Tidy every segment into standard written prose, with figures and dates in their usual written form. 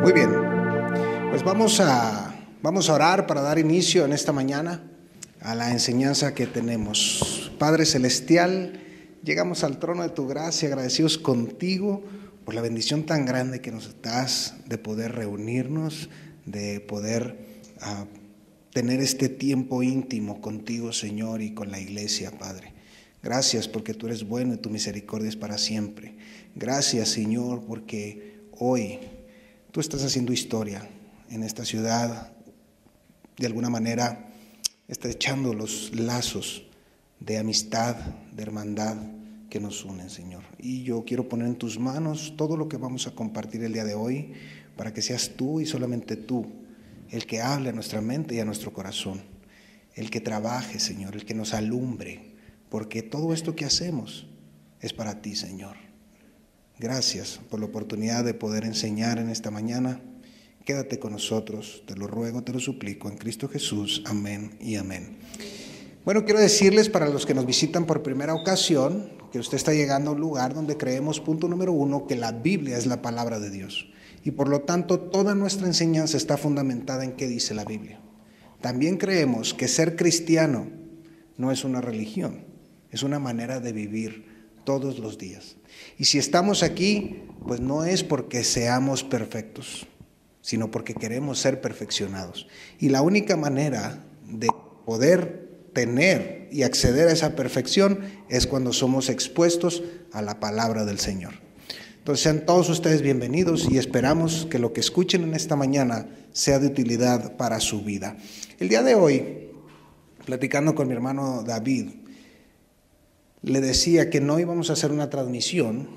Muy bien, pues vamos a orar para dar inicio en esta mañana a la enseñanza que tenemos. Padre Celestial, llegamos al trono de tu gracia agradecidos contigo por la bendición tan grande que nos das de poder reunirnos, de poder tener este tiempo íntimo contigo, Señor, y con la iglesia, Padre. Gracias porque tú eres bueno y tu misericordia es para siempre. Gracias, Señor, porque hoy tú estás haciendo historia en esta ciudad, de alguna manera estrechando los lazos de amistad, de hermandad que nos unen, Señor. Y yo quiero poner en tus manos todo lo que vamos a compartir el día de hoy, para que seas tú y solamente tú el que hable a nuestra mente y a nuestro corazón, el que trabaje, Señor, el que nos alumbre, porque todo esto que hacemos es para ti, Señor. Gracias por la oportunidad de poder enseñar en esta mañana. Quédate con nosotros, te lo ruego, te lo suplico, en Cristo Jesús. Amén y amén. Bueno, quiero decirles para los que nos visitan por primera ocasión, que usted está llegando a un lugar donde creemos, punto número 1, que la Biblia es la palabra de Dios. Y por lo tanto, toda nuestra enseñanza está fundamentada en qué dice la Biblia. También creemos que ser cristiano no es una religión, es una manera de vivir todos los días. Y si estamos aquí, pues no es porque seamos perfectos, sino porque queremos ser perfeccionados. Y la única manera de poder tener y acceder a esa perfección es cuando somos expuestos a la palabra del Señor. Entonces sean todos ustedes bienvenidos y esperamos que lo que escuchen en esta mañana sea de utilidad para su vida. El día de hoy, platicando con mi hermano David, le decía que no íbamos a hacer una transmisión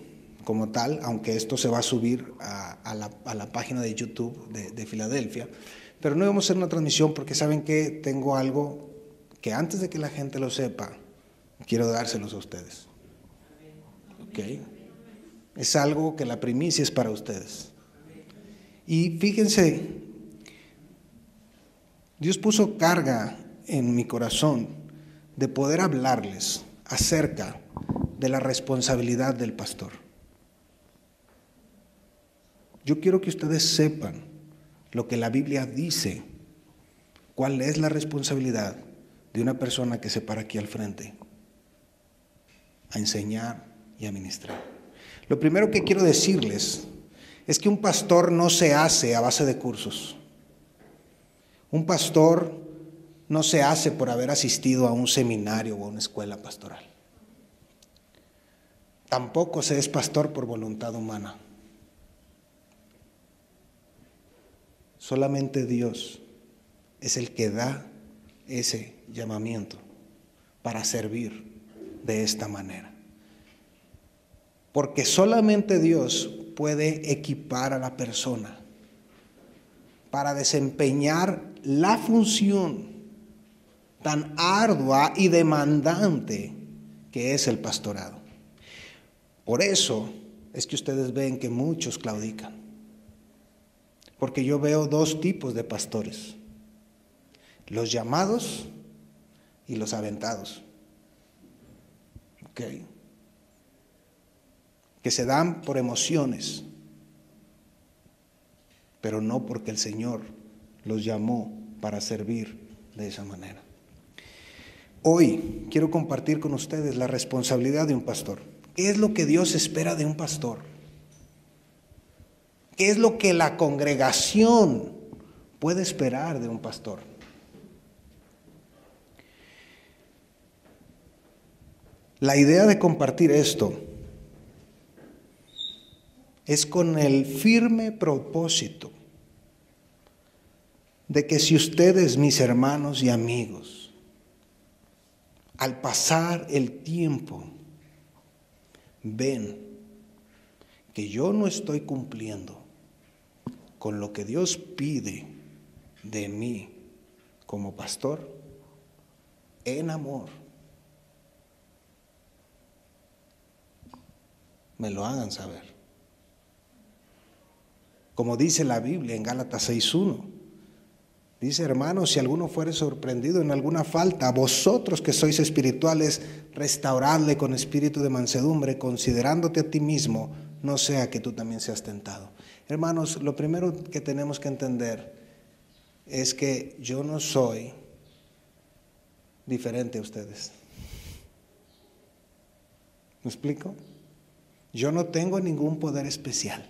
como tal, aunque esto se va a subir a la página de YouTube de Filadelfia, pero no íbamos a hacer una transmisión porque saben que tengo algo que antes de que la gente lo sepa, quiero dárselos a ustedes. ¿Ok? Es algo que la primicia es para ustedes. Y fíjense, Dios puso carga en mi corazón de poder hablarles acerca de la responsabilidad del pastor. Yo quiero que ustedes sepan lo que la Biblia dice, cuál es la responsabilidad de una persona que se para aquí al frente a enseñar y a ministrar. Lo primero que quiero decirles es que un pastor no se hace a base de cursos. Un pastor no se hace por haber asistido a un seminario o a una escuela pastoral. Tampoco se es pastor por voluntad humana. Solamente Dios es el que da ese llamamiento para servir de esta manera. Porque solamente Dios puede equipar a la persona para desempeñar la función tan ardua y demandante que es el pastorado. Por eso es que ustedes ven que muchos claudican. Porque yo veo dos tipos de pastores: los llamados y los aventados. ¿Ok? Que se dan por emociones, pero no porque el Señor los llamó para servir de esa manera. Hoy quiero compartir con ustedes la responsabilidad de un pastor. ¿Qué es lo que Dios espera de un pastor? ¿Qué es lo que la congregación puede esperar de un pastor? La idea de compartir esto es con el firme propósito de que si ustedes, mis hermanos y amigos, al pasar el tiempo, ven que yo no estoy cumpliendo con lo que Dios pide de mí como pastor, en amor, me lo hagan saber. Como dice la Biblia en Gálatas 6:1, dice: hermanos, si alguno fuere sorprendido en alguna falta, vosotros que sois espirituales, restauradle con espíritu de mansedumbre, considerándote a ti mismo, no sea que tú también seas tentado. Hermanos, lo primero que tenemos que entender es que yo no soy diferente a ustedes. ¿Me explico? Yo no tengo ningún poder especial.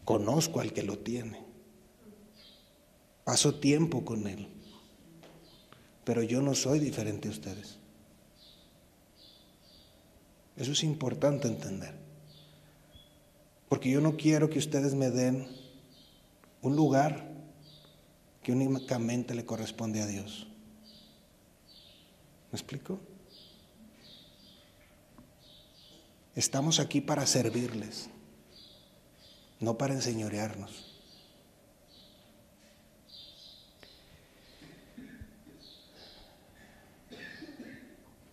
Conozco al que lo tiene. Paso tiempo con él. Pero yo no soy diferente a ustedes. Eso es importante entender. Porque yo no quiero que ustedes me den un lugar que únicamente le corresponde a Dios. ¿Me explico? Estamos aquí para servirles, no para enseñorearnos.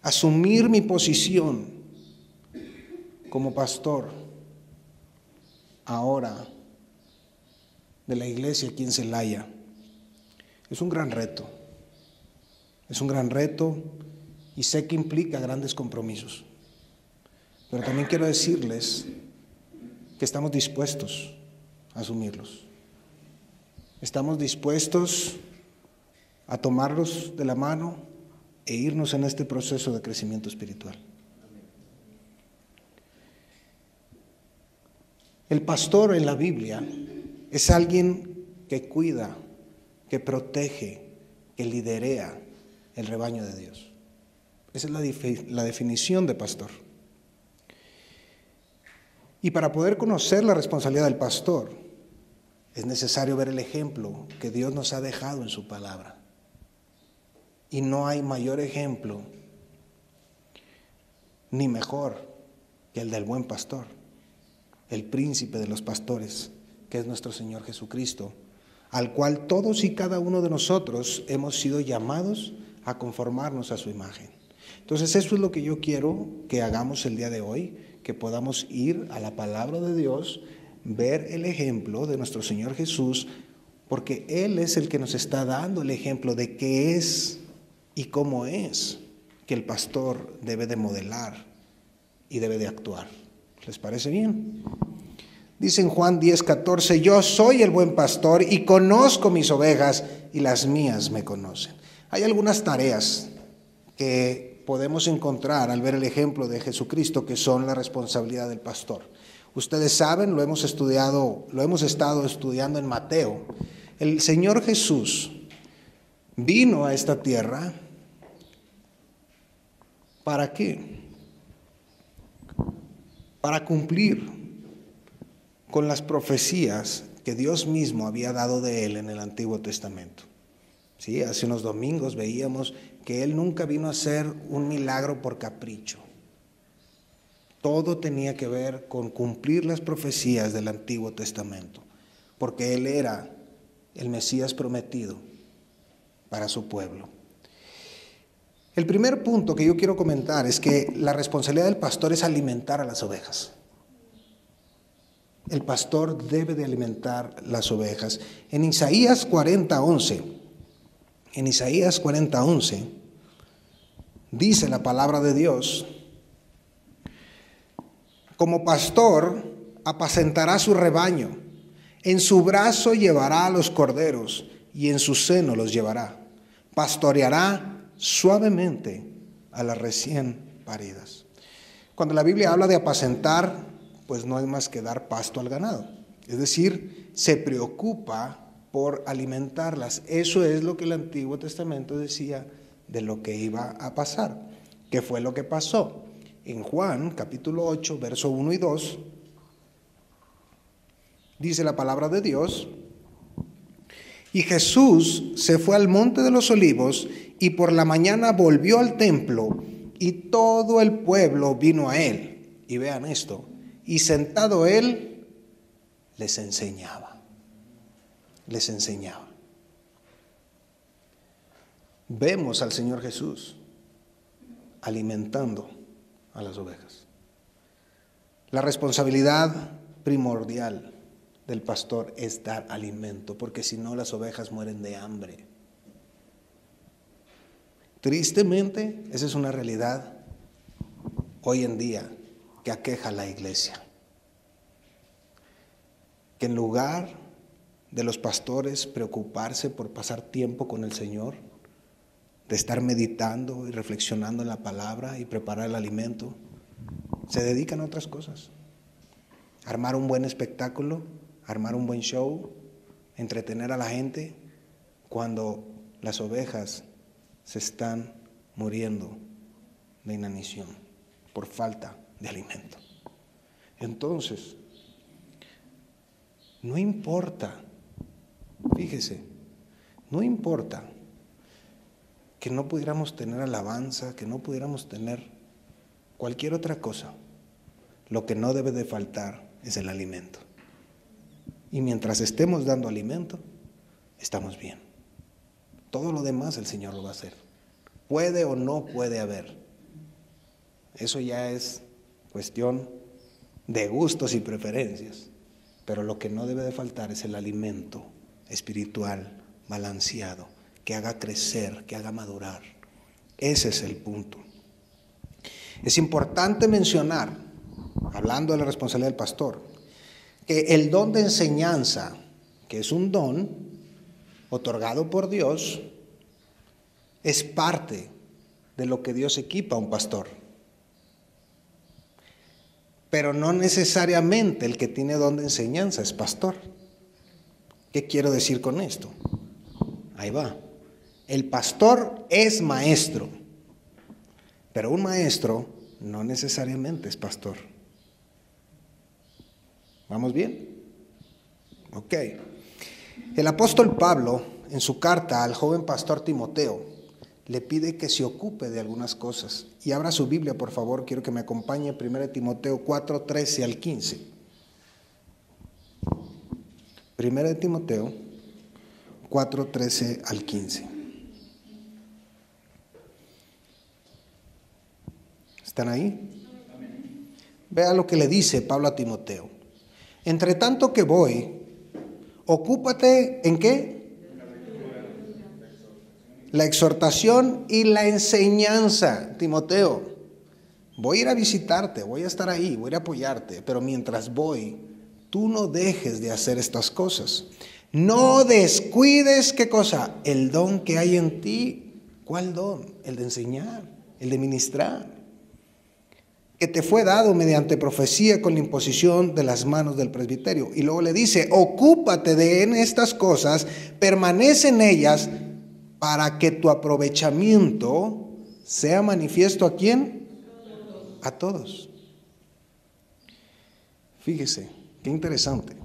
Asumir mi posición como pastor ahora de la iglesia aquí en Celaya es un gran reto. Es un gran reto y sé que implica grandes compromisos. Pero también quiero decirles que estamos dispuestos a asumirlos. Estamos dispuestos a tomarlos de la mano e irnos en este proceso de crecimiento espiritual. El pastor en la Biblia es alguien que cuida, que protege, que liderea el rebaño de Dios. Esa es la definición de pastor. Y para poder conocer la responsabilidad del pastor, es necesario ver el ejemplo que Dios nos ha dejado en su palabra. Y no hay mayor ejemplo ni mejor que el del buen pastor, el príncipe de los pastores, que es nuestro Señor Jesucristo, al cual todos y cada uno de nosotros hemos sido llamados a conformarnos a su imagen. Entonces eso es lo que yo quiero que hagamos el día de hoy, que podamos ir a la palabra de Dios, ver el ejemplo de nuestro Señor Jesús, porque Él es el que nos está dando el ejemplo de qué es y cómo es que el pastor debe de modelar y debe de actuar. ¿Les parece bien? Dice en Juan 10:14, yo soy el buen pastor y conozco mis ovejas y las mías me conocen. Hay algunas tareas que podemos encontrar al ver el ejemplo de Jesucristo que son la responsabilidad del pastor. Ustedes saben, lo hemos estado estudiando en Mateo. El Señor Jesús vino a esta tierra, ¿para qué? Para cumplir con las profecías que Dios mismo había dado de Él en el Antiguo Testamento. Sí, hace unos domingos veíamos que Él nunca vino a hacer un milagro por capricho. Todo tenía que ver con cumplir las profecías del Antiguo Testamento, porque Él era el Mesías prometido para su pueblo. El primer punto que yo quiero comentar es que la responsabilidad del pastor es alimentar a las ovejas. El pastor debe de alimentar las ovejas. En Isaías 40:11, dice la palabra de Dios, como pastor apacentará su rebaño, en su brazo llevará a los corderos y en su seno los llevará. Pastoreará suavemente a las recién paridas. Cuando la Biblia habla de apacentar, pues no es más que dar pasto al ganado. Es decir, se preocupa por alimentarlas. Eso es lo que el Antiguo Testamento decía de lo que iba a pasar. ¿Qué fue lo que pasó? En Juan, capítulo 8, verso 1 y 2, dice la palabra de Dios, y Jesús se fue al monte de los olivos y por la mañana volvió al templo y todo el pueblo vino a él. Y vean esto, y sentado él, les enseñaba. Vemos al Señor Jesús alimentando a las ovejas. La responsabilidad primordial del pastor es dar alimento, porque si no las ovejas mueren de hambre. Tristemente, esa es una realidad hoy en día que aqueja a la iglesia. Que en lugar de los pastores preocuparse por pasar tiempo con el Señor, de estar meditando y reflexionando en la palabra y preparar el alimento, se dedican a otras cosas. Armar un buen espectáculo, armar un buen show, entretener a la gente, cuando las ovejas se están muriendo de inanición por falta de alimento. Entonces, no importa, fíjese, no importa que no pudiéramos tener alabanza, que no pudiéramos tener cualquier otra cosa. Lo que no debe de faltar es el alimento. Y mientras estemos dando alimento, estamos bien. Todo lo demás el Señor lo va a hacer. Puede o no puede haber. Eso ya es cuestión de gustos y preferencias. Pero lo que no debe de faltar es el alimento espiritual balanceado, que haga crecer, que haga madurar. Ese es el punto. Es importante mencionar, hablando de la responsabilidad del pastor, que el don de enseñanza, que es un don otorgado por Dios, es parte de lo que Dios equipa a un pastor. Pero no necesariamente el que tiene don de enseñanza es pastor. ¿Qué quiero decir con esto? Ahí va. El pastor es maestro, pero un maestro no necesariamente es pastor. ¿Vamos bien? Ok. El apóstol Pablo, en su carta al joven pastor Timoteo, le pide que se ocupe de algunas cosas. Y abra su Biblia, por favor, quiero que me acompañe, 1 Timoteo 4, 13 al 15. 1 Timoteo 4, 13 al 15. ¿Están ahí? Vea lo que le dice Pablo a Timoteo. Entre tanto que voy, ocúpate ¿en qué? La exhortación y la enseñanza. Timoteo, voy a ir a visitarte, voy a estar ahí, voy a ir a apoyarte, pero mientras voy, tú no dejes de hacer estas cosas. No descuides, ¿qué cosa? El don que hay en ti. ¿Cuál don? El de enseñar, el de ministrar, que te fue dado mediante profecía con la imposición de las manos del presbiterio. Y luego le dice, ocúpate de en estas cosas, permanece en ellas, para que tu aprovechamiento sea manifiesto ¿a quién? A todos. Fíjese, qué interesante.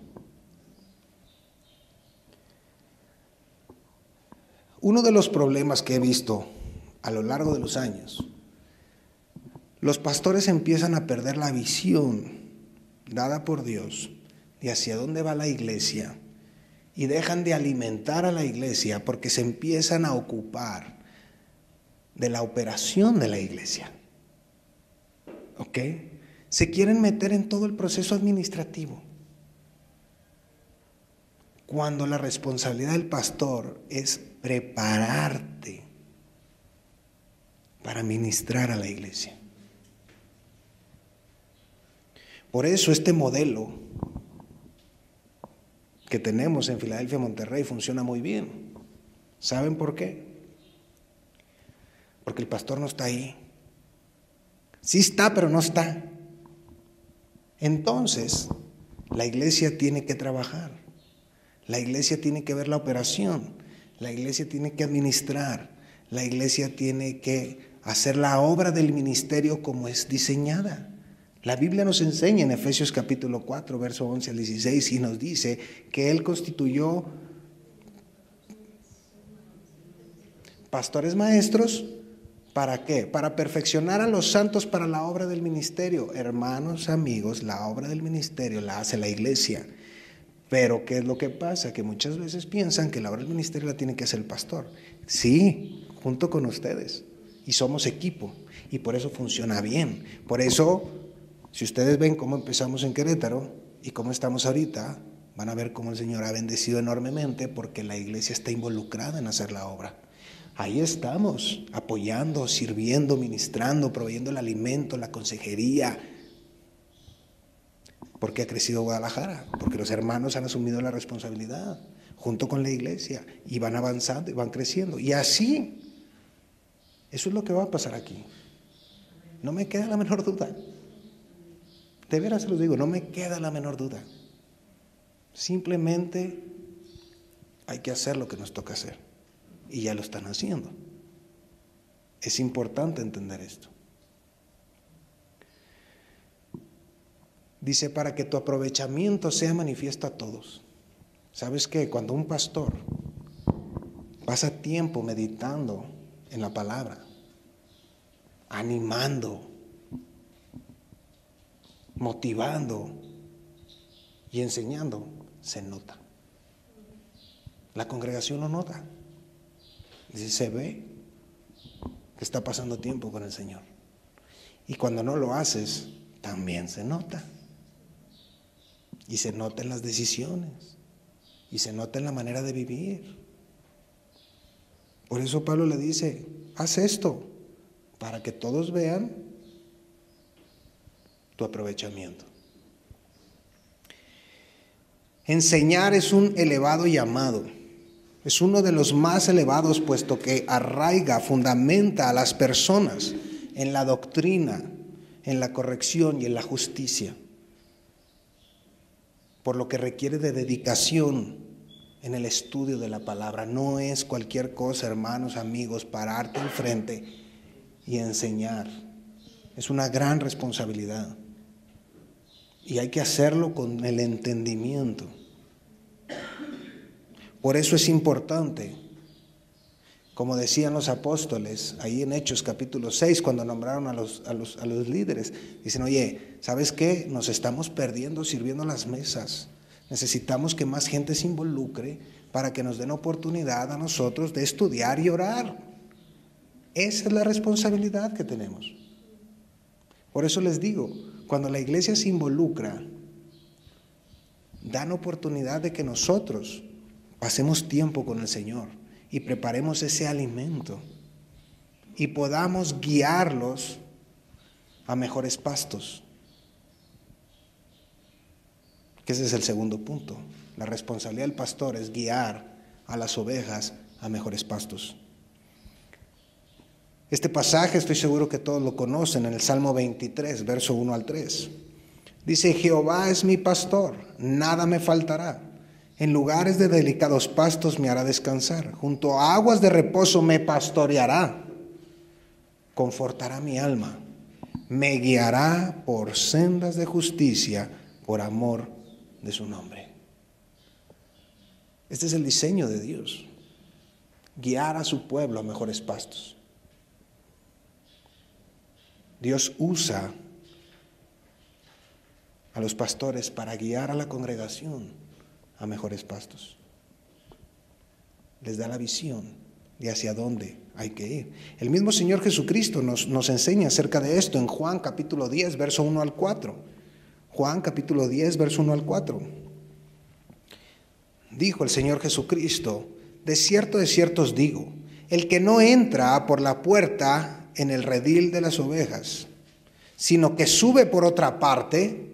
Uno de los problemas que he visto a lo largo de los años, los pastores empiezan a perder la visión dada por Dios de hacia dónde va la iglesia y dejan de alimentar a la iglesia porque se empiezan a ocupar de la operación de la iglesia. ¿Ok? Se quieren meter en todo el proceso administrativo, cuando la responsabilidad del pastor es prepararte para ministrar a la iglesia. Por eso este modelo que tenemos en Filadelfia, Monterrey, funciona muy bien. ¿Saben por qué? Porque el pastor no está ahí. Sí está, pero no está. Entonces, la iglesia tiene que trabajar. La iglesia tiene que ver la operación. La iglesia tiene que administrar. La iglesia tiene que hacer la obra del ministerio como es diseñada. La Biblia nos enseña en Efesios capítulo 4, verso 11 al 16, y nos dice que Él constituyó pastores maestros, ¿para qué? Para perfeccionar a los santos para la obra del ministerio. Hermanos, amigos, la obra del ministerio la hace la iglesia. Pero ¿qué es lo que pasa? Que muchas veces piensan que la obra del ministerio la tiene que hacer el pastor. Sí, junto con ustedes. Y somos equipo. Y por eso funciona bien. Por eso, si ustedes ven cómo empezamos en Querétaro y cómo estamos ahorita, van a ver cómo el Señor ha bendecido enormemente porque la iglesia está involucrada en hacer la obra. Ahí estamos, apoyando, sirviendo, ministrando, proveyendo el alimento, la consejería. ¿Por qué ha crecido Guadalajara? Porque los hermanos han asumido la responsabilidad junto con la iglesia y van avanzando y van creciendo. Y así, eso es lo que va a pasar aquí. No me queda la menor duda. De veras se los digo, no me queda la menor duda. Simplemente hay que hacer lo que nos toca hacer. Y ya lo están haciendo. Es importante entender esto. Dice, para que tu aprovechamiento sea manifiesto a todos. ¿Sabes qué? Cuando un pastor pasa tiempo meditando en la palabra, animando, motivando y enseñando, se nota. La congregación lo nota. Y se ve que está pasando tiempo con el Señor. Y cuando no lo haces, también se nota. Y se nota en las decisiones. Y se nota en la manera de vivir. Por eso Pablo le dice, haz esto, para que todos vean tu aprovechamiento. Enseñar es un elevado llamado. Es uno de los más elevados, puesto que arraiga, fundamenta a las personas en la doctrina, en la corrección y en la justicia. Por lo que requiere de dedicación en el estudio de la palabra. No es cualquier cosa, hermanos, amigos, pararte enfrente y enseñar. Es una gran responsabilidad. Y hay que hacerlo con el entendimiento. Por eso es importante, como decían los apóstoles, ahí en Hechos capítulo 6, cuando nombraron a los líderes, dicen, oye, ¿sabes qué? Nos estamos perdiendo sirviendo las mesas. Necesitamos que más gente se involucre para que nos den oportunidad a nosotros de estudiar y orar. Esa es la responsabilidad que tenemos. Por eso les digo, cuando la iglesia se involucra, dan oportunidad de que nosotros pasemos tiempo con el Señor y preparemos ese alimento y podamos guiarlos a mejores pastos. Que ese es el segundo punto. La responsabilidad del pastor es guiar a las ovejas a mejores pastos. Este pasaje estoy seguro que todos lo conocen, en el Salmo 23, verso 1 al 3. Dice, Jehová es mi pastor, nada me faltará. En lugares de delicados pastos me hará descansar. Junto a aguas de reposo me pastoreará. Confortará mi alma. Me guiará por sendas de justicia, por amor de su nombre. Este es el diseño de Dios. Guiar a su pueblo a mejores pastos. Dios usa a los pastores para guiar a la congregación a mejores pastos. Les da la visión de hacia dónde hay que ir. El mismo Señor Jesucristo nos enseña acerca de esto en Juan capítulo 10, verso 1 al 4. Juan capítulo 10, verso 1 al 4. Dijo el Señor Jesucristo, de cierto os digo, el que no entra por la puerta en el redil de las ovejas, sino que sube por otra parte,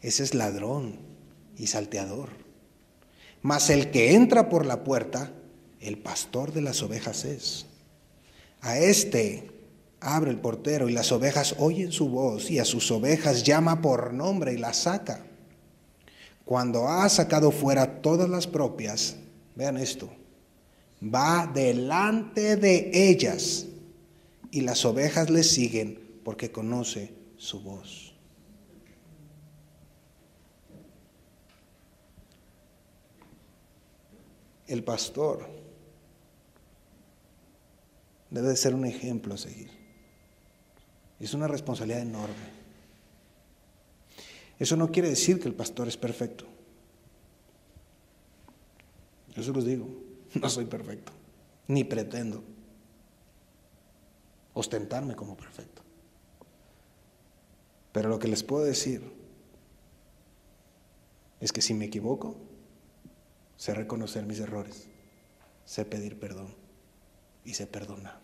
ese es ladrón y salteador. Mas el que entra por la puerta, el pastor de las ovejas es. A este abre el portero y las ovejas oyen su voz y a sus ovejas llama por nombre y las saca. Cuando ha sacado fuera todas las propias, vean esto, va delante de ellas y las ovejas le siguen porque conoce su voz. El pastor debe de ser un ejemplo a seguir. Es una responsabilidad enorme. Eso no quiere decir que el pastor es perfecto. Yo se los digo, no soy perfecto, ni pretendo ostentarme como perfecto. Pero lo que les puedo decir es que si me equivoco, sé reconocer mis errores, sé pedir perdón y sé perdonar.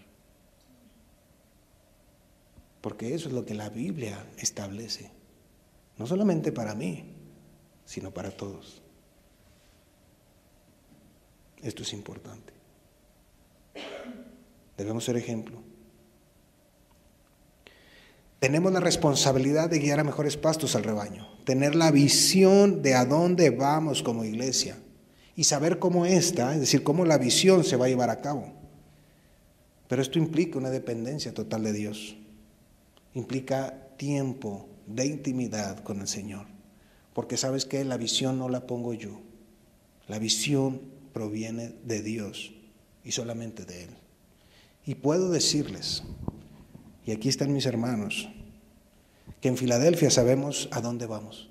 Porque eso es lo que la Biblia establece. No solamente para mí, sino para todos. Esto es importante. Debemos ser ejemplo. Tenemos la responsabilidad de guiar a mejores pastos al rebaño, tener la visión de a dónde vamos como iglesia y saber cómo esta, es decir, cómo la visión se va a llevar a cabo. Pero esto implica una dependencia total de Dios, implica tiempo de intimidad con el Señor, porque sabes que la visión no la pongo yo, la visión proviene de Dios y solamente de Él. Y puedo decirles, y aquí están mis hermanos, que en Filadelfia sabemos a dónde vamos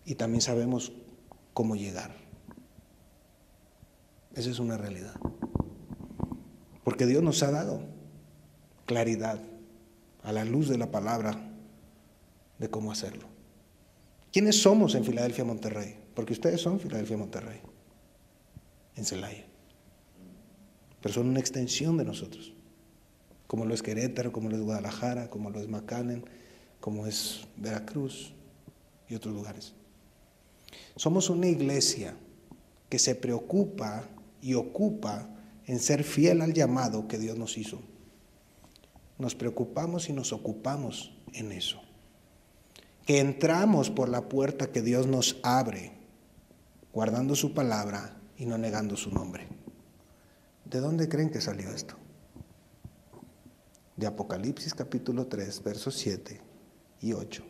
y también sabemos cómo llegar. Esa es una realidad. Porque Dios nos ha dado claridad a la luz de la palabra de cómo hacerlo. ¿Quiénes somos en Filadelfia, Monterrey? Porque ustedes son Filadelfia, Monterrey, en Celaya. Pero son una extensión de nosotros. Como lo es Querétaro, como lo es Guadalajara, como lo es McAllen, como es Veracruz y otros lugares. Somos una iglesia que se preocupa y ocupa en ser fiel al llamado que Dios nos hizo. Nos preocupamos y nos ocupamos en eso. Que entramos por la puerta que Dios nos abre, guardando su palabra y no negando su nombre. ¿De dónde creen que salió esto? De Apocalipsis capítulo 3, versos 7 y 8,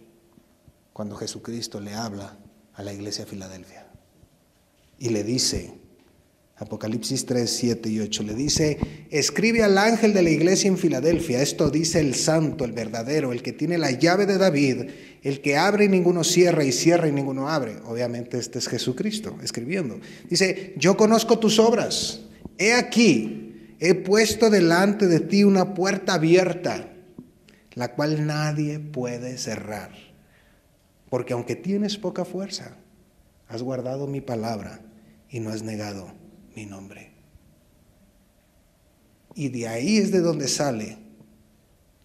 cuando Jesucristo le habla a la iglesia de Filadelfia y le dice, Apocalipsis 3, 7 y 8, le dice: escribe al ángel de la iglesia en Filadelfia, esto dice el santo, el verdadero, el que tiene la llave de David, el que abre y ninguno cierra, y cierra y ninguno abre. Obviamente este es Jesucristo escribiendo. Dice: yo conozco tus obras, he aquí, he puesto delante de ti una puerta abierta, la cual nadie puede cerrar. Porque aunque tienes poca fuerza, has guardado mi palabra y no has negado mi nombre. Y de ahí es de donde sale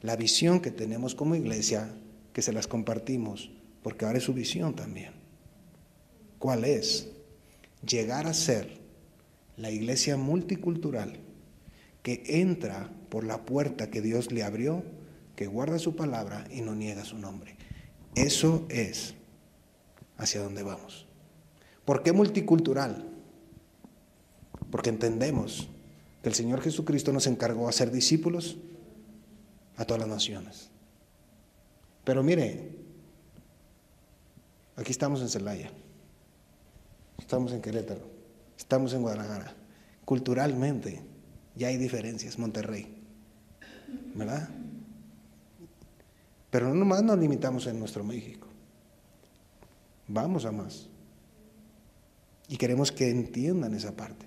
la visión que tenemos como iglesia, que se las compartimos, porque ahora es su visión también. ¿Cuál es? Llegar a ser la iglesia multicultural que entra por la puerta que Dios le abrió, que guarda su palabra y no niega su nombre. Eso es hacia donde vamos. ¿Por qué multicultural? Porque entendemos que el Señor Jesucristo nos encargó a hacer discípulos a todas las naciones. Pero mire, aquí estamos en Celaya, estamos en Querétaro, estamos en Guadalajara. Culturalmente ya hay diferencias, Monterrey, ¿verdad? Pero no nomás nos limitamos en nuestro México, vamos a más. Y queremos que entiendan esa parte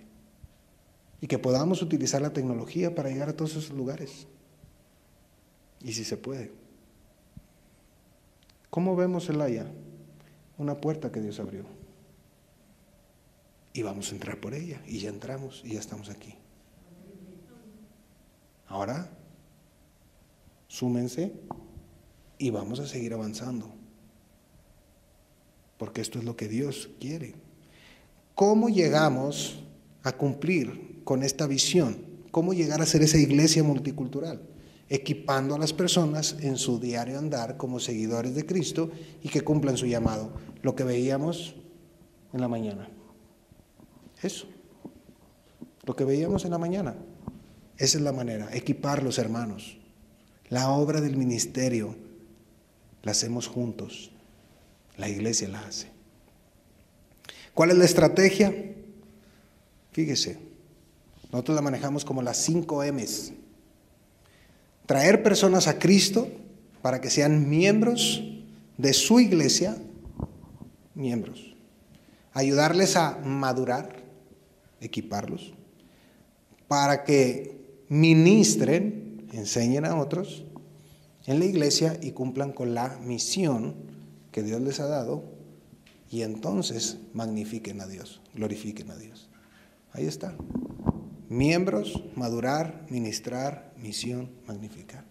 y que podamos utilizar la tecnología para llegar a todos esos lugares. Y si se puede. ¿Cómo vemos Celaya? Una puerta que Dios abrió. Y vamos a entrar por ella. Y ya entramos y ya estamos aquí. Ahora, súmense y vamos a seguir avanzando. Porque esto es lo que Dios quiere. ¿Cómo llegamos a cumplir con esta visión? ¿Cómo llegar a ser esa iglesia multicultural? Equipando a las personas en su diario andar como seguidores de Cristo y que cumplan su llamado. Lo que veíamos en la mañana. Eso. Lo que veíamos en la mañana. Esa es la manera. Equipar los hermanos. La obra del ministerio la hacemos juntos. La iglesia la hace. ¿Cuál es la estrategia? Fíjese, nosotros la manejamos como las 5 M's. Traer personas a Cristo para que sean miembros de su iglesia, miembros. Ayudarles a madurar, equiparlos, para que ministren, enseñen a otros en la iglesia y cumplan con la misión que Dios les ha dado. Y entonces magnifiquen a Dios, glorifiquen a Dios. Ahí está. miembros, madurar, ministrar, misión, magnificar.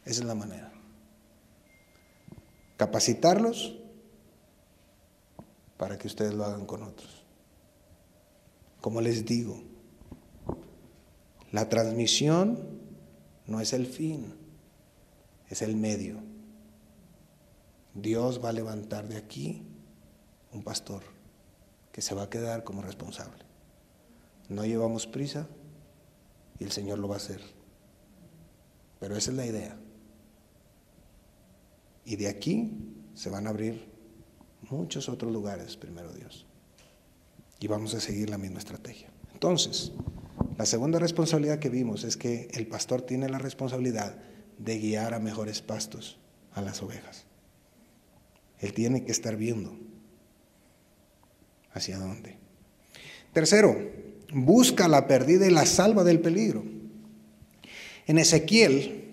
Esa es la manera. Capacitarlos para que ustedes lo hagan con otros. Como les digo, la transmisión no es el fin, es el medio. Dios va a levantar de aquí un pastor que se va a quedar como responsable. No llevamos prisa y el Señor lo va a hacer. Pero esa es la idea. Y de aquí se van a abrir muchos otros lugares, primero Dios. Y vamos a seguir la misma estrategia. Entonces, la segunda responsabilidad que vimos es que el pastor tiene la responsabilidad de guiar a mejores pastos a las ovejas. Él tiene que estar viendo hacia dónde. Tercero, busca la perdida y la salva del peligro. En Ezequiel,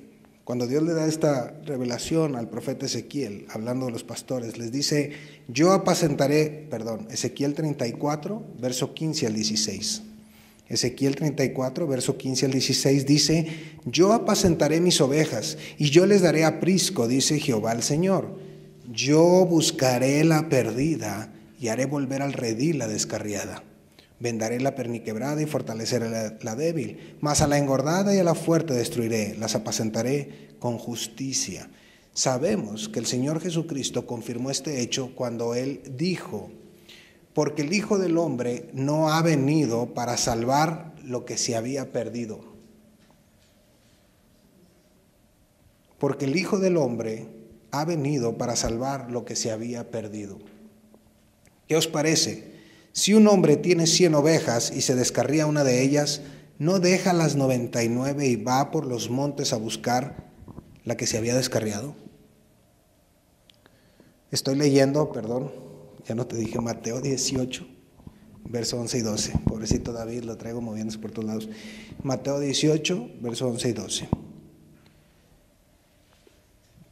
cuando Dios le da esta revelación al profeta Ezequiel, hablando de los pastores, les dice, yo apacentaré, Ezequiel 34, verso 15 al 16. Ezequiel 34, verso 15 al 16 dice, yo apacentaré mis ovejas y yo les daré aprisco, dice Jehová el Señor. Yo buscaré la perdida y haré volver al redil la descarriada. Vendaré la perniquebrada y fortaleceré la débil, mas a la engordada y a la fuerte destruiré, las apacentaré con justicia. Sabemos que el Señor Jesucristo confirmó este hecho cuando Él dijo, porque el Hijo del Hombre no ha venido para salvar lo que se había perdido. Porque el Hijo del Hombre ha venido para salvar lo que se había perdido. ¿Qué os parece? Si un hombre tiene 100 ovejas y se descarría una de ellas, ¿no deja las 99 y va por los montes a buscar la que se había descarriado? Estoy leyendo, ya no te dije, Mateo 18, verso 11 y 12. Pobrecito David, lo traigo moviéndose por todos lados. Mateo 18, verso 11 y 12.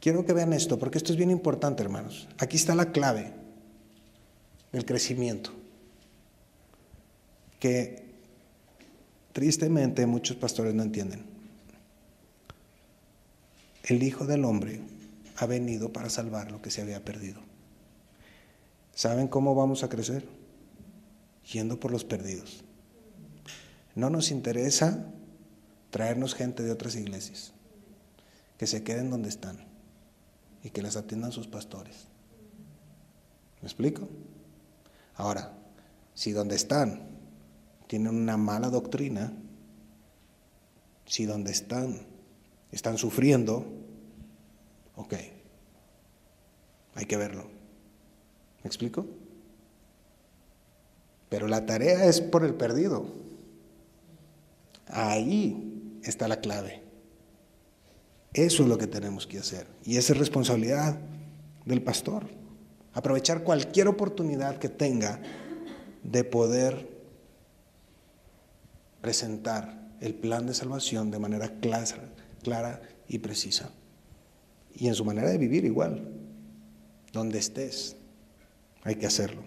Quiero que vean esto, porque esto es bien importante, hermanos. Aquí está la clave del crecimiento, que tristemente muchos pastores no entienden. El Hijo del Hombre ha venido para salvar lo que se había perdido. ¿Saben cómo vamos a crecer? Yendo por los perdidos. No nos interesa traernos gente de otras iglesias, que se queden donde están y que las atiendan sus pastores. ¿Me explico? Ahora, si donde están tienen una mala doctrina, si donde están sufriendo, ok, hay que verlo. ¿Me explico? Pero la tarea es por el perdido. Ahí está la clave. Eso es lo que tenemos que hacer. Y esa es responsabilidad del pastor. Aprovechar cualquier oportunidad que tenga de poder presentar el plan de salvación de manera clara y precisa. Y en su manera de vivir igual. Donde estés, hay que hacerlo.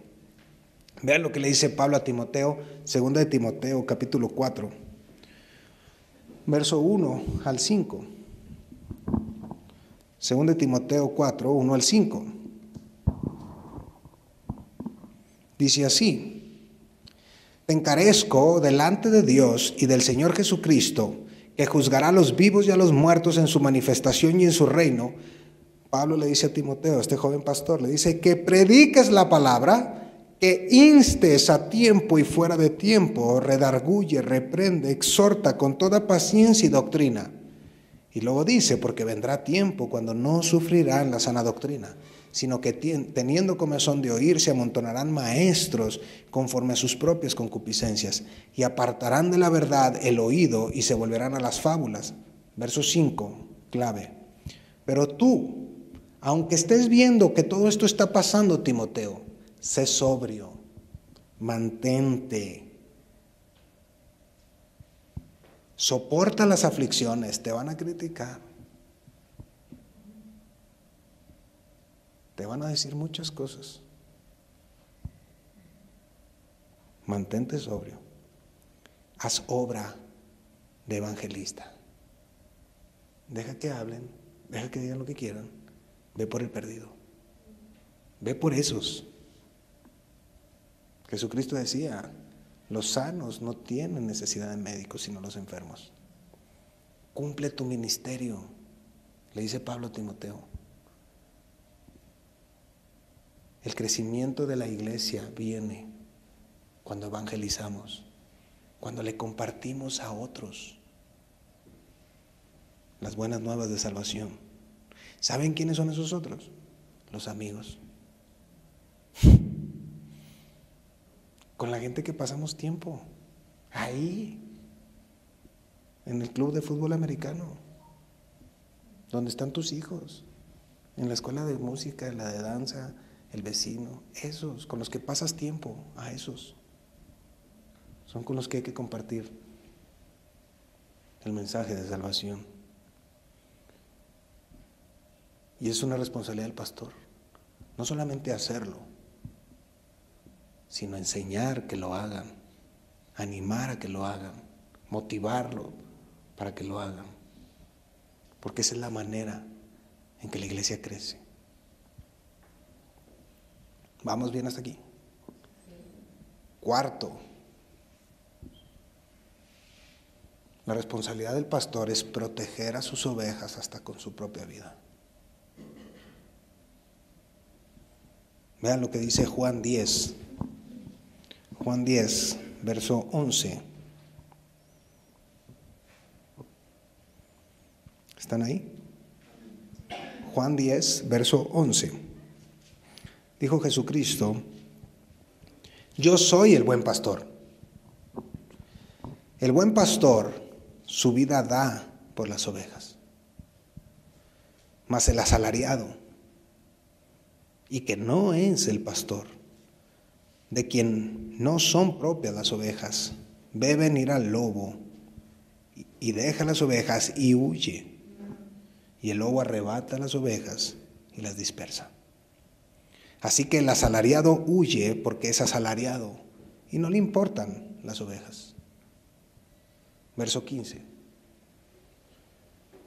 Vean lo que le dice Pablo a Timoteo, 2 de Timoteo, capítulo 4, verso 1 al 5. 2 de Timoteo 4, 1 al 5. Dice así: te encarezco delante de Dios y del Señor Jesucristo, que juzgará a los vivos y a los muertos en su manifestación y en su reino. Pablo le dice a Timoteo, este joven pastor, le dice que prediques la palabra, que instes a tiempo y fuera de tiempo, redarguye, reprende, exhorta con toda paciencia y doctrina. Y luego dice, porque vendrá tiempo cuando no sufrirán la sana doctrina, sino que teniendo comezón de oír, se amontonarán maestros conforme a sus propias concupiscencias, y apartarán de la verdad el oído y se volverán a las fábulas. Verso 5, clave. Pero tú, aunque estés viendo que todo esto está pasando, Timoteo, sé sobrio, mantente, soporta las aflicciones, te van a criticar, te van a decir muchas cosas. Mantente sobrio haz obra de evangelista. Deja que hablen, deja que digan lo que quieran. Ve por el perdido. Ve por esos. Jesucristo decía, los sanos no tienen necesidad de médicos, sino los enfermos. Cumple tu ministerio, le dice Pablo a Timoteo. El crecimiento de la iglesia viene cuando evangelizamos, cuando le compartimos a otros las buenas nuevas de salvación. ¿Saben quiénes son esos otros? Los amigos. Con la gente que pasamos tiempo ahí, en el club de fútbol americano, donde están tus hijos, en la escuela de música, en la de danza, el vecino, esos con los que pasas tiempo, a esos son con los que hay que compartir el mensaje de salvación. Y es una responsabilidad del pastor, no solamente hacerlo, sino enseñar que lo hagan, animar a que lo hagan, motivarlo para que lo hagan, porque esa es la manera en que la iglesia crece. ¿Vamos bien hasta aquí? Cuarto, la responsabilidad del pastor es proteger a sus ovejas hasta con su propia vida. Vean lo que dice Juan 10. Juan 10, verso 11. ¿Están ahí? Juan 10, verso 11. Dijo Jesucristo, yo soy el buen pastor. El buen pastor su vida da por las ovejas. Mas el asalariado, y que no es el pastor, de quien no son propias las ovejas, ve venir al lobo y deja las ovejas y huye. Y el lobo arrebata las ovejas y las dispersa. Así que el asalariado huye porque es asalariado y no le importan las ovejas. Verso 15.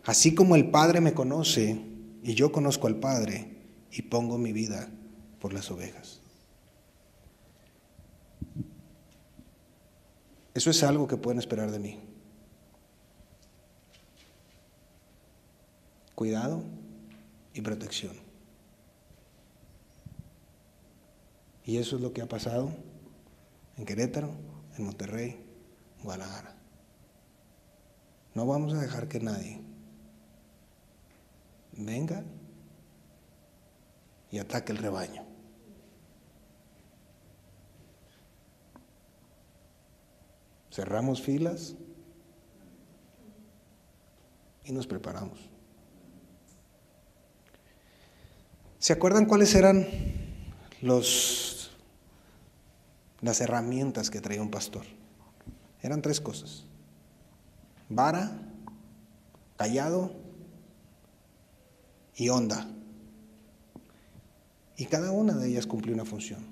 Así como el Padre me conoce y yo conozco al Padre y pongo mi vida por las ovejas. Eso es algo que pueden esperar de mí. Cuidado y protección. Y eso es lo que ha pasado en Querétaro, en Monterrey, en Guadalajara. No vamos a dejar que nadie venga y ataque el rebaño. Cerramos filas y nos preparamos. ¿Se acuerdan cuáles eran las herramientas que traía un pastor? Eran 3 cosas: vara, cayado y honda. Y cada una de ellas cumplía una función.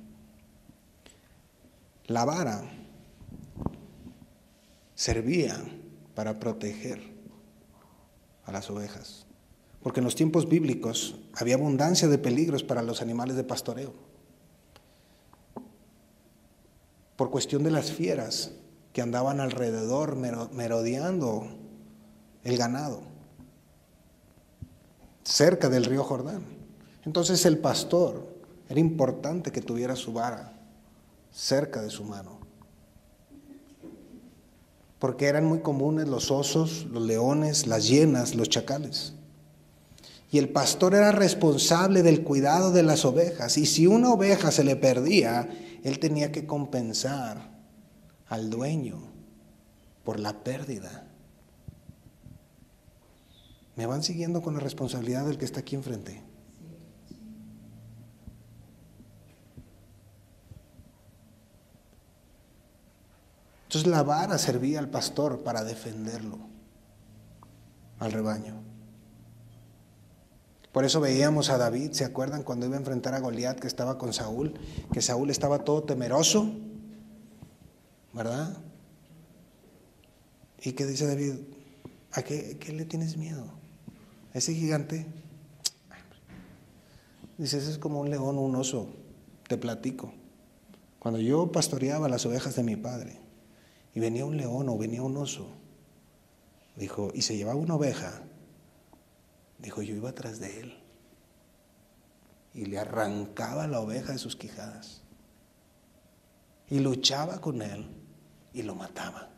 La vara servía para proteger a las ovejas, porque en los tiempos bíblicos había abundancia de peligros para los animales de pastoreo, por cuestión de las fieras que andaban alrededor merodeando el ganado, cerca del río Jordán. Entonces el pastor era importante que tuviera su vara cerca de su mano, porque eran muy comunes los osos, los leones, las hienas, los chacales. Y el pastor era responsable del cuidado de las ovejas, y si una oveja se le perdía, él tenía que compensar al dueño por la pérdida. ¿Me van siguiendo con la responsabilidad del que está aquí enfrente? Entonces la vara servía al pastor para defenderlo, al rebaño. Por eso veíamos a David, ¿se acuerdan cuando iba a enfrentar a Goliat, que estaba con Saúl? Que Saúl estaba todo temeroso, ¿verdad? ¿Y qué dice David? ¿A qué le tienes miedo? ¿A ese gigante? Dice, ese es como un león o un oso. Te platico. Cuando yo pastoreaba las ovejas de mi padre y venía un león o venía un oso, dijo, y se llevaba una oveja, dijo, yo iba atrás de él y le arrancaba la oveja de sus quijadas y luchaba con él y lo mataba.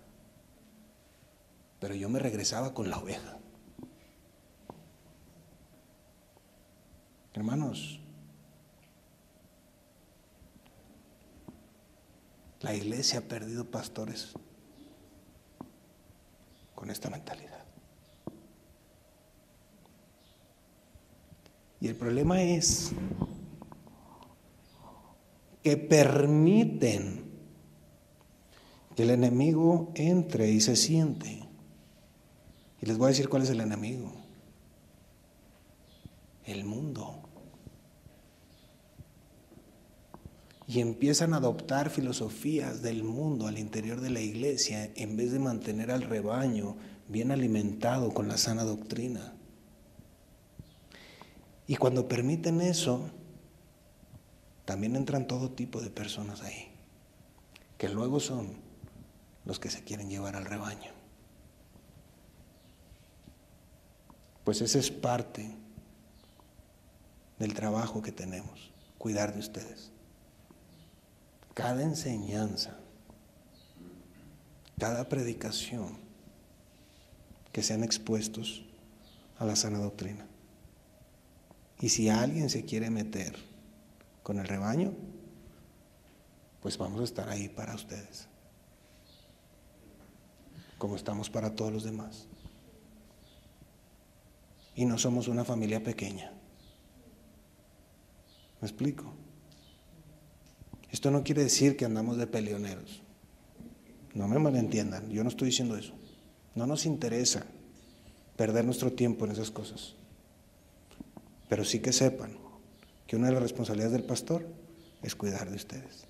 Pero yo me regresaba con la oveja. Hermanos, la iglesia ha perdido pastores con esta mentalidad. Y el problema es que permiten que el enemigo entre y se siente. Y les voy a decir cuál es el enemigo. El mundo. Y empiezan a adoptar filosofías del mundo al interior de la iglesia en vez de mantener al rebaño bien alimentado con la sana doctrina. Y cuando permiten eso, también entran todo tipo de personas ahí, que luego son los que se quieren llevar al rebaño. Pues esa es parte del trabajo que tenemos, cuidar de ustedes. Cada enseñanza, cada predicación, que sean expuestos a la sana doctrina. Y si alguien se quiere meter con el rebaño, pues vamos a estar ahí para ustedes, como estamos para todos los demás. Y no somos una familia pequeña. ¿Me explico? Esto no quiere decir que andamos de peleoneros. No me malentiendan, yo no estoy diciendo eso. No nos interesa perder nuestro tiempo en esas cosas. Pero sí que sepan que una de las responsabilidades del pastor es cuidar de ustedes.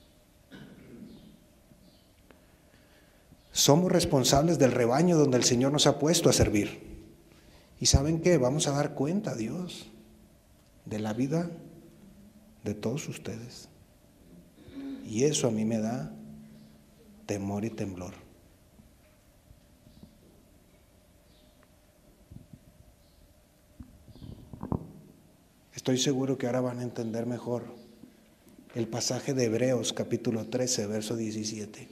Somos responsables del rebaño donde el Señor nos ha puesto a servir. ¿Y saben qué? Vamos a dar cuenta a Dios de la vida de todos ustedes. Y eso a mí me da temor y temblor. Estoy seguro que ahora van a entender mejor el pasaje de Hebreos capítulo 13, verso 17.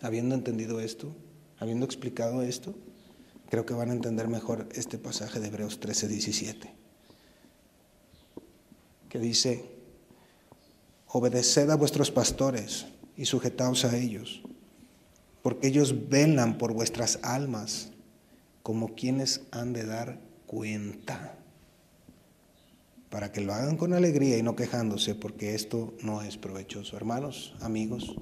Habiendo entendido esto, habiendo explicado esto, creo que van a entender mejor este pasaje de Hebreos 13, 17. Que dice, obedeced a vuestros pastores y sujetaos a ellos, porque ellos velan por vuestras almas como quienes han de dar cuenta, para que lo hagan con alegría y no quejándose, porque esto no es provechoso. Hermanos, amigos,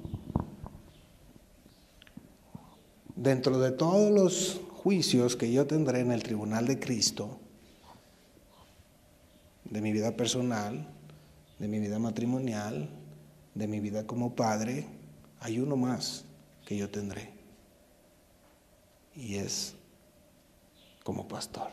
dentro de todos los juicios que yo tendré en el tribunal de Cristo, de mi vida personal, de mi vida matrimonial, de mi vida como padre, hay uno más que yo tendré, y es como pastor.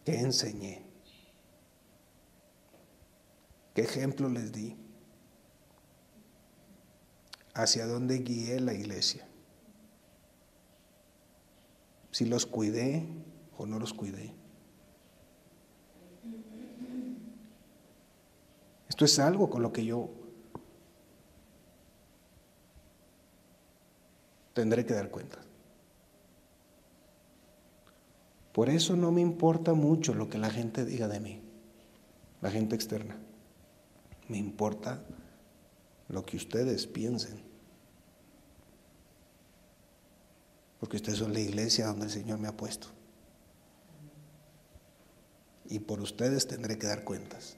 ¿Qué enseñé? ¿Qué ejemplo les di? ¿Hacia dónde guié la iglesia? ¿Si los cuidé o no los cuidé? Esto es algo con lo que yo tendré que dar cuenta. Por eso no me importa mucho lo que la gente diga de mí, la gente externa. Me importa lo que ustedes piensen. Porque ustedes son la iglesia donde el Señor me ha puesto. Y por ustedes tendré que dar cuentas.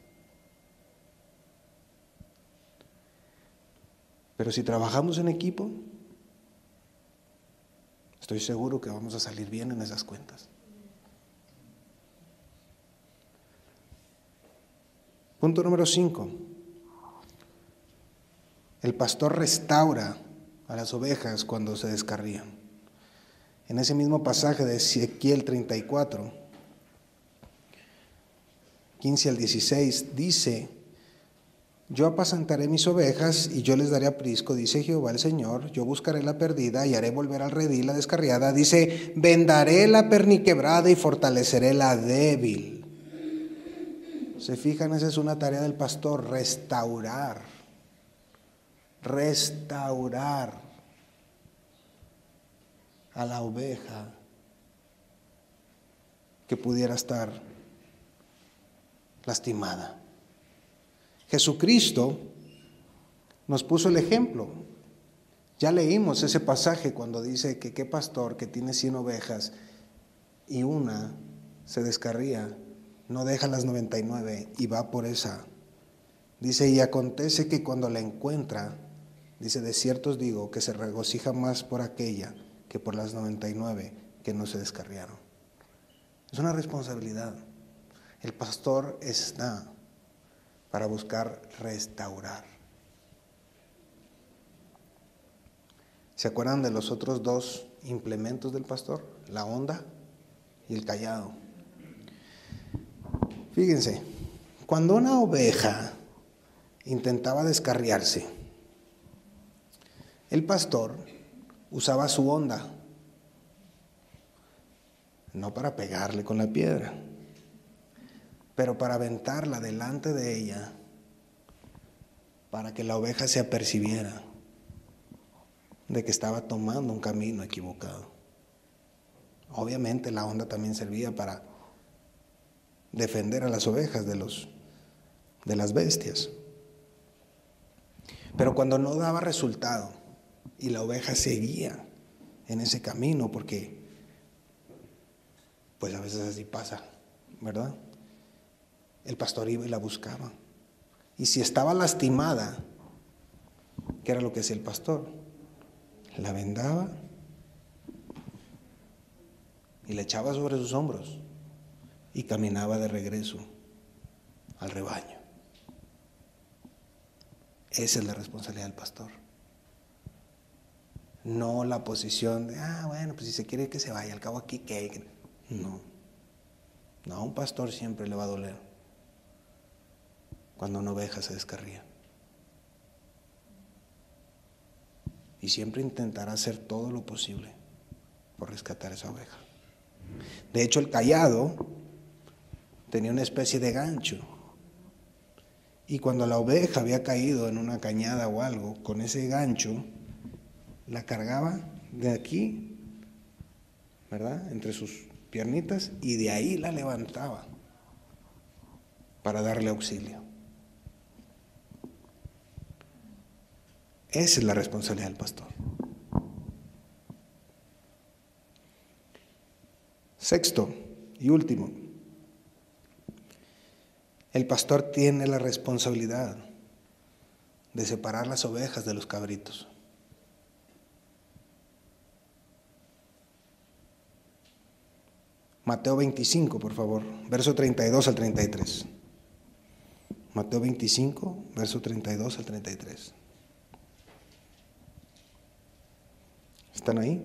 Pero si trabajamos en equipo, Estoy seguro que vamos a salir bien en esas cuentas. Punto número 5. El pastor restaura a las ovejas cuando se descarrían. En ese mismo pasaje de Ezequiel 34, 15 al 16, dice: yo apacentaré mis ovejas y yo les daré aprisco, dice Jehová el Señor. Yo buscaré la perdida y haré volver al redil la descarriada. Dice: vendaré la perniquebrada y fortaleceré la débil. ¿Se fijan? Esa es una tarea del pastor, restaurar a la oveja que pudiera estar lastimada. Jesucristo nos puso el ejemplo. Ya leímos ese pasaje cuando dice que qué pastor que tiene 100 ovejas y una se descarría, no deja las 99 y va por esa. Dice: y acontece que cuando la encuentra, dice, de cierto os digo que se regocija más por aquella que por las 99 que no se descarriaron. Es una responsabilidad. El pastor está para buscar restaurar. ¿Se acuerdan de los otros 2 implementos del pastor? La honda y el cayado. Fíjense, cuando una oveja intentaba descarriarse, el pastor usaba su honda, no para pegarle con la piedra, pero para aventarla delante de ella, para que la oveja se apercibiera de que estaba tomando un camino equivocado. Obviamente la honda también servía para defender a las ovejas de las bestias. Pero cuando no daba resultado y la oveja seguía en ese camino, porque pues a veces así pasa, ¿verdad? El pastor iba y la buscaba. Y si estaba lastimada, ¿qué era lo que hacía el pastor? La vendaba y la echaba sobre sus hombros y caminaba de regreso al rebaño. Esa es la responsabilidad del pastor. No la posición de, bueno, pues si se quiere que se vaya, al cabo aquí que... No, a un pastor siempre le va a doler cuando una oveja se descarría. Y siempre intentará hacer todo lo posible por rescatar esa oveja. De hecho, el cayado tenía una especie de gancho. Y cuando la oveja había caído en una cañada o algo, con ese gancho, la cargaba de aquí, ¿verdad?, entre sus piernitas, y de ahí la levantaba para darle auxilio. Esa es la responsabilidad del pastor. Sexto y último, el pastor tiene la responsabilidad de separar las ovejas de los cabritos. Mateo 25, por favor, verso 32 al 33. Mateo 25, verso 32 al 33. ¿Están ahí?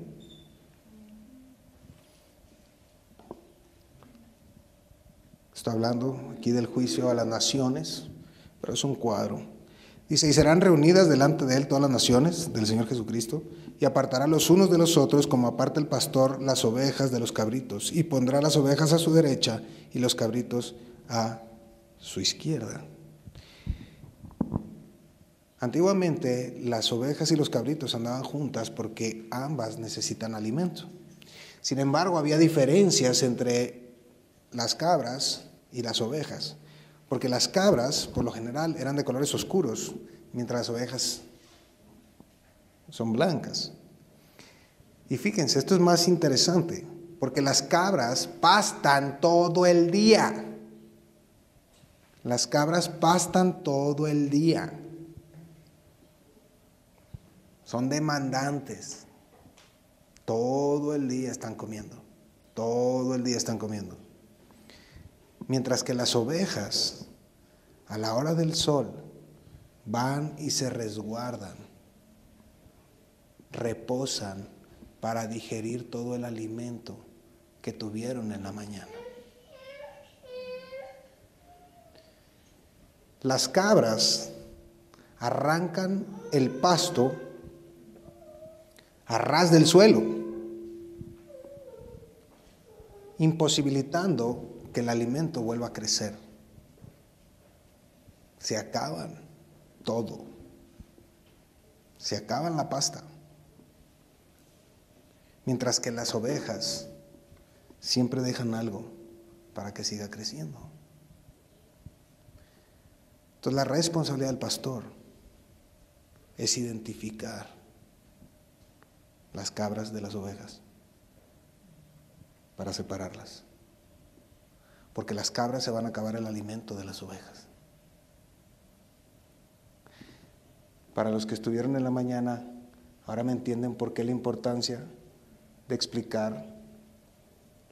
Está hablando aquí del juicio a las naciones, pero es un cuadro. Dice: y serán reunidas delante de él todas las naciones del Señor Jesucristo, y apartará los unos de los otros como aparta el pastor las ovejas de los cabritos, y pondrá las ovejas a su derecha y los cabritos a su izquierda. Antiguamente las ovejas y los cabritos andaban juntas porque ambas necesitan alimento. Sin embargo, había diferencias entre las cabras y las ovejas, porque las cabras por lo general eran de colores oscuros, mientras las ovejas son blancas. Y fíjense, esto es más interesante, porque las cabras pastan todo el día. Las cabras pastan todo el día. Son demandantes. Todo el día están comiendo. Todo el día están comiendo. Mientras que las ovejas, a la hora del sol, van y se resguardan, reposan para digerir todo el alimento que tuvieron en la mañana. Las cabras arrancan el pasto a ras del suelo, imposibilitando que el alimento vuelva a crecer. Se acaban todo. Se acaban la pasta. Mientras que las ovejas siempre dejan algo para que siga creciendo. Entonces la responsabilidad del pastor es identificar las cabras de las ovejas para separarlas. Porque las cabras se van a acabar el alimento de las ovejas. Para los que estuvieron en la mañana, ahora me entienden por qué la importancia de explicar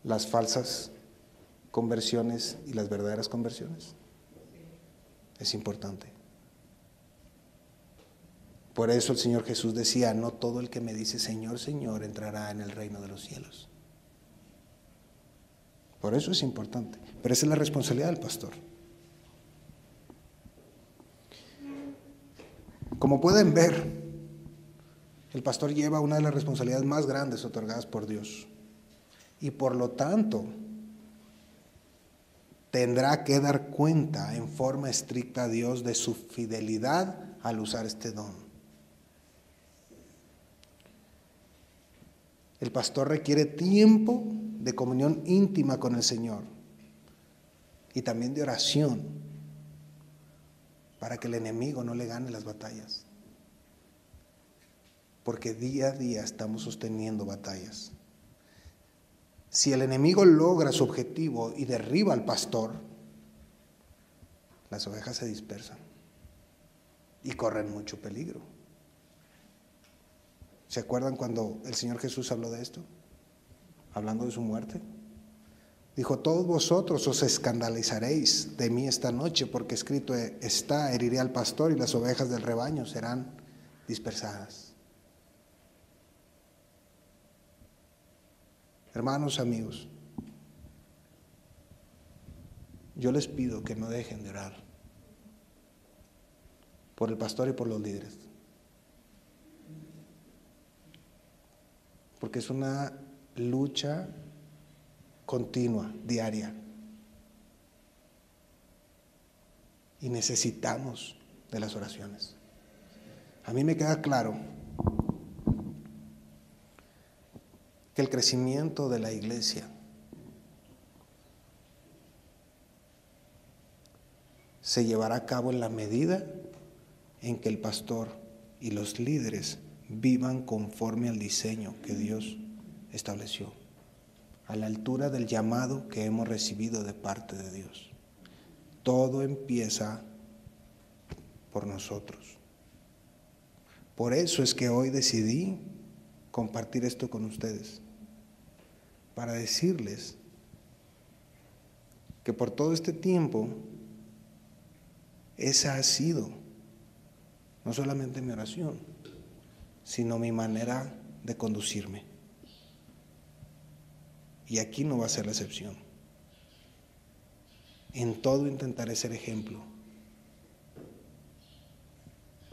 las falsas conversiones y las verdaderas conversiones. Es importante. Por eso el Señor Jesús decía, no todo el que me dice Señor, Señor entrará en el reino de los cielos. Por eso es importante, pero esa es la responsabilidad del pastor. Como pueden ver, el pastor lleva una de las responsabilidades más grandes otorgadas por Dios y por lo tanto tendrá que dar cuenta en forma estricta a Dios de su fidelidad al usar este don. El pastor requiere tiempo de comunión íntima con el Señor y también de oración para que el enemigo no le gane las batallas. Porque día a día estamos sosteniendo batallas. Si el enemigo logra su objetivo y derriba al pastor, las ovejas se dispersan y corren mucho peligro. ¿Se acuerdan cuando el Señor Jesús habló de esto? Hablando de su muerte. Dijo, todos vosotros os escandalizaréis de mí esta noche, porque escrito está, heriré al pastor y las ovejas del rebaño serán dispersadas. Hermanos, amigos, yo les pido que no dejen de orar por el pastor y por los líderes. Porque es una lucha continua, diaria. Y necesitamos de las oraciones. A mí me queda claro que el crecimiento de la iglesia se llevará a cabo en la medida en que el pastor y los líderes vivan conforme al diseño que Dios estableció, a la altura del llamado que hemos recibido de parte de Dios. Todo empieza por nosotros. Por eso es que hoy decidí compartir esto con ustedes, para decirles que por todo este tiempo esa ha sido no solamente mi oración, sino mi manera de conducirme. Y aquí no va a ser la excepción. En todo intentaré ser ejemplo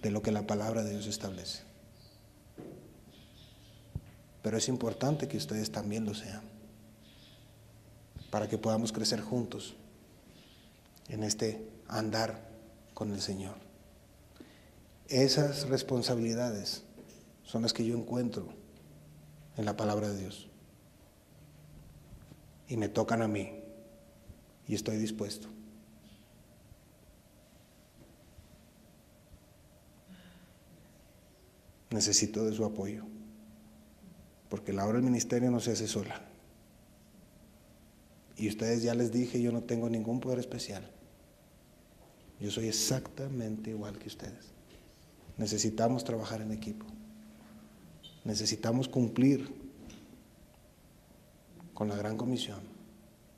de lo que la palabra de Dios establece. Pero es importante que ustedes también lo sean, para que podamos crecer juntos en este andar con el Señor. Esas responsabilidades son las que yo encuentro en la palabra de Dios. Y me tocan a mí. Y estoy dispuesto. Necesito de su apoyo. Porque la obra del ministerio no se hace sola. Y ustedes ya les dije, yo no tengo ningún poder especial. Yo soy exactamente igual que ustedes. Necesitamos trabajar en equipo. Necesitamos cumplir con la gran comisión,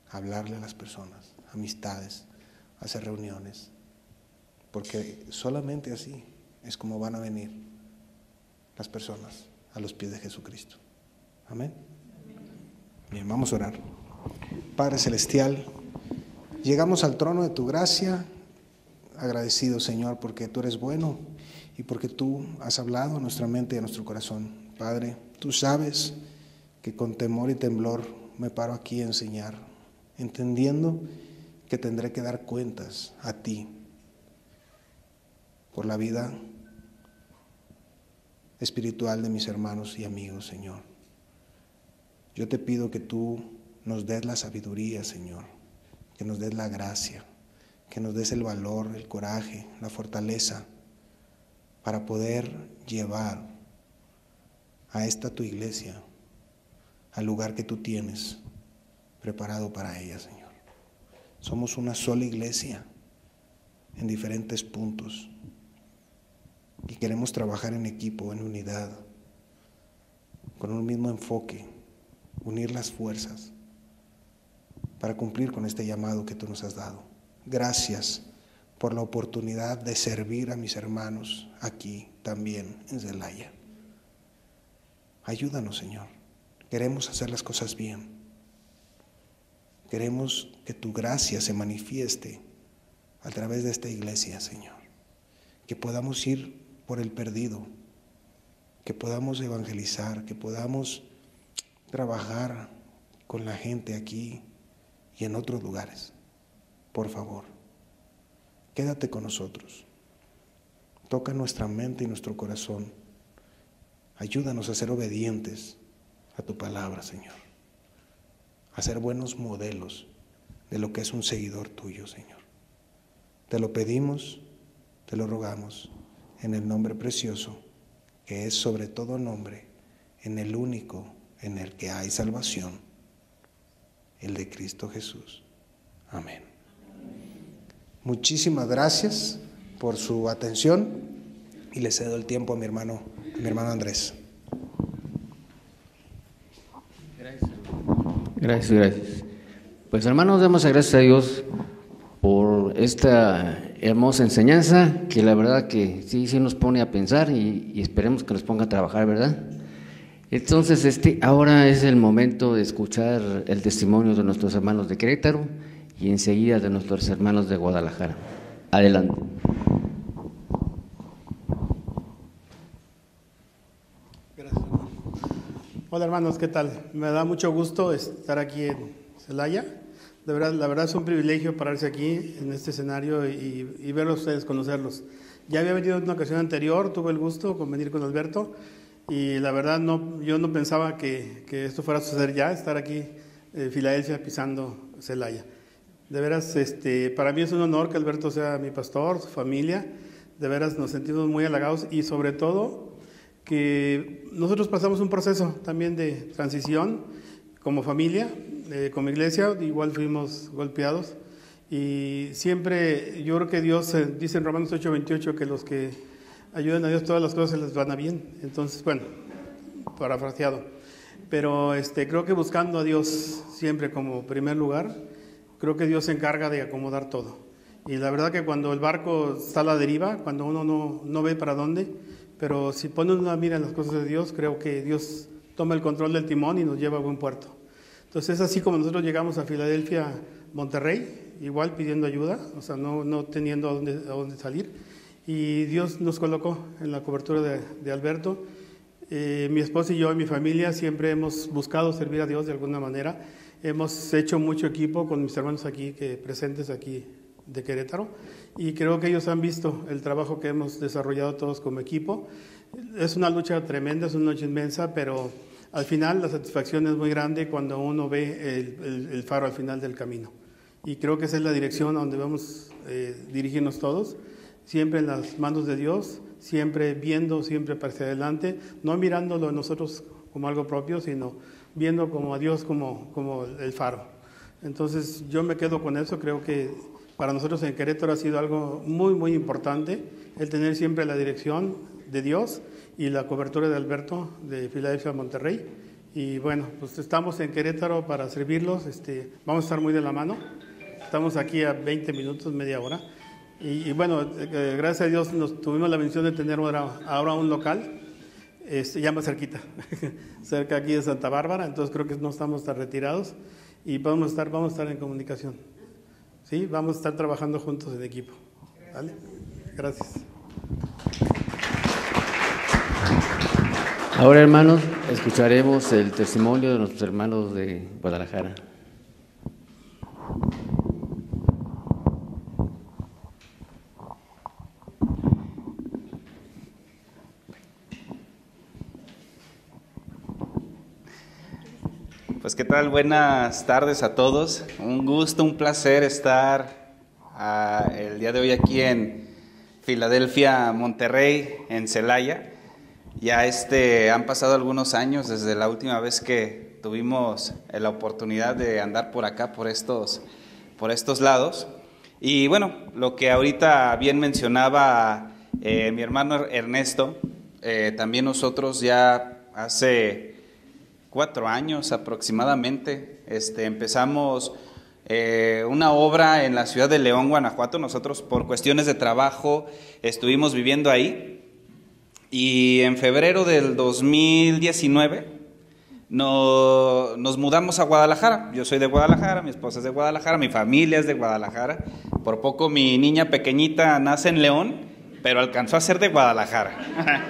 hablarle a las personas, amistades, hacer reuniones, porque solamente así es como van a venir las personas a los pies de Jesucristo. Amén. Bien, vamos a orar. Padre Celestial, llegamos al trono de tu gracia, agradecidos, Señor, porque tú eres bueno y porque tú has hablado a nuestra mente y a nuestro corazón. Padre, tú sabes que con temor y temblor me paro aquí a enseñar, entendiendo que tendré que dar cuentas a ti por la vida espiritual de mis hermanos y amigos, Señor. Yo te pido que tú nos des la sabiduría, Señor, que nos des la gracia, que nos des el valor, el coraje, la fortaleza para poder llevar a esta tu iglesia al lugar que tú tienes preparado para ella, Señor. Somos una sola iglesia en diferentes puntos y queremos trabajar en equipo, en unidad, con un mismo enfoque, unir las fuerzas para cumplir con este llamado que tú nos has dado. Gracias por la oportunidad de servir a mis hermanos aquí también en Celaya. Ayúdanos, Señor. Queremos hacer las cosas bien. Queremos que tu gracia se manifieste a través de esta iglesia, Señor. Que podamos ir por el perdido, que podamos evangelizar, que podamos trabajar con la gente aquí y en otros lugares. Por favor, quédate con nosotros. Toca nuestra mente y nuestro corazón. Ayúdanos a ser obedientes a tu palabra, Señor. A ser buenos modelos de lo que es un seguidor tuyo, Señor. Te lo pedimos, te lo rogamos, en el nombre precioso, que es sobre todo nombre, en el único en el que hay salvación, el de Cristo Jesús. Amén. Muchísimas gracias por su atención y le cedo el tiempo a mi hermano Andrés. Gracias. Pues hermanos, damos gracias a Dios por esta hermosa enseñanza que la verdad que sí nos pone a pensar y esperemos que nos ponga a trabajar, ¿verdad? Entonces, ahora es el momento de escuchar el testimonio de nuestros hermanos de Querétaro y enseguida de nuestros hermanos de Guadalajara. Adelante. Gracias, hermano. Hola, hermanos, ¿qué tal? Me da mucho gusto estar aquí en Celaya. De verdad, la verdad es un privilegio pararse aquí en este escenario y verlos a ustedes, conocerlos. Ya había venido en una ocasión anterior, tuve el gusto de venir con Alberto y la verdad yo no pensaba que esto fuera a suceder ya, estar aquí en Filadelfia pisando Celaya. De veras, para mí es un honor que Alberto sea mi pastor, su familia. De veras nos sentimos muy halagados y sobre todo que nosotros pasamos un proceso también de transición como familia, como iglesia, igual fuimos golpeados y siempre yo creo que Dios dice en Romanos 8:28 que los que ayudan a Dios todas las cosas les van a bien. Entonces, bueno, parafraseado, pero creo que buscando a Dios siempre como primer lugar, creo que Dios se encarga de acomodar todo. Y la verdad que cuando el barco está a la deriva, cuando uno no ve para dónde, pero si pone una mira en las cosas de Dios, creo que Dios toma el control del timón y nos lleva a buen puerto. Entonces es así como nosotros llegamos a Filadelfia, Monterrey, igual pidiendo ayuda, o sea, no teniendo a dónde salir. Y Dios nos colocó en la cobertura de Alberto. Mi esposa y yo y mi familia siempre hemos buscado servir a Dios de alguna manera. Hemos hecho mucho equipo con mis hermanos aquí, presentes aquí de Querétaro, y creo que ellos han visto el trabajo que hemos desarrollado todos como equipo. Es una lucha tremenda, es una lucha inmensa, pero al final la satisfacción es muy grande cuando uno ve el faro al final del camino. Y creo que esa es la dirección a donde vamos dirigirnos todos, siempre en las manos de Dios, siempre viendo, siempre hacia adelante, no mirándolo nosotros como algo propio, sino viendo como a Dios como el faro. Entonces yo me quedo con eso. Creo que para nosotros en Querétaro ha sido algo muy, muy importante el tener siempre la dirección de Dios y la cobertura de Alberto de Filadelfia a Monterrey. Y bueno, pues estamos en Querétaro para servirlos, vamos a estar muy de la mano. Estamos aquí a 20 minutos, media hora. Y bueno, gracias a Dios tuvimos la bendición de tener ahora un local, ya más cerquita, cerca aquí de Santa Bárbara, entonces creo que no estamos tan retirados y vamos a estar en comunicación. ¿Sí? Vamos a estar trabajando juntos en equipo. ¿Vale? Gracias. Ahora, hermanos, escucharemos el testimonio de nuestros hermanos de Guadalajara. Pues qué tal, buenas tardes a todos. Un gusto, un placer estar el día de hoy aquí en Filadelfia, Monterrey, en Celaya. Ya han pasado algunos años desde la última vez que tuvimos la oportunidad de andar por acá, por estos lados. Y bueno, lo que ahorita bien mencionaba mi hermano Ernesto, también nosotros ya hace 4 años aproximadamente empezamos una obra en la ciudad de León, Guanajuato. Nosotros por cuestiones de trabajo estuvimos viviendo ahí. Y en febrero del 2019 nos mudamos a Guadalajara. Yo soy de Guadalajara, mi esposa es de Guadalajara, mi familia es de Guadalajara. Por poco mi niña pequeñita nace en León, pero alcanzó a ser de Guadalajara.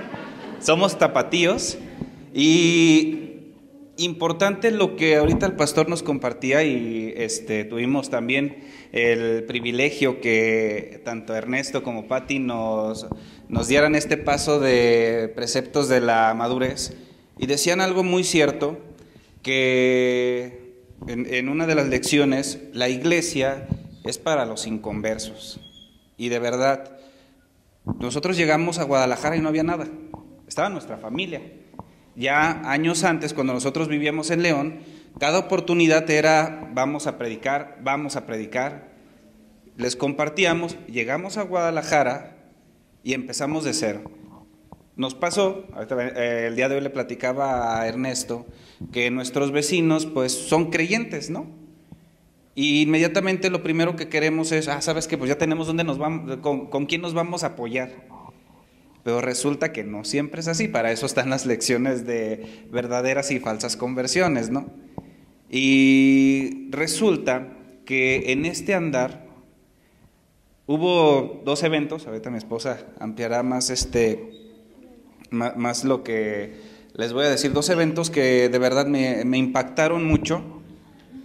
Somos tapatíos. Y importante lo que ahorita el pastor nos compartía, y tuvimos también el privilegio que tanto Ernesto como Pati nos dieran este paso de preceptos de la madurez, y decían algo muy cierto, que en una de las lecciones, la iglesia es para los inconversos. Y de verdad, nosotros llegamos a Guadalajara y no había nada, estaba nuestra familia. Ya años antes, cuando nosotros vivíamos en León, cada oportunidad era vamos a predicar. Les compartíamos, llegamos a Guadalajara y empezamos de cero. Nos pasó, el día de hoy le platicaba a Ernesto, que nuestros vecinos pues son creyentes, ¿no? Y inmediatamente lo primero que queremos es, ¿sabes qué? Pues ya tenemos dónde nos vamos, con quién nos vamos a apoyar. Pero resulta que no siempre es así. Para eso están las lecciones de verdaderas y falsas conversiones, ¿no? Y resulta que en este andar hubo 2 eventos. Ahorita mi esposa ampliará más más lo que les voy a decir. 2 eventos que de verdad me impactaron mucho,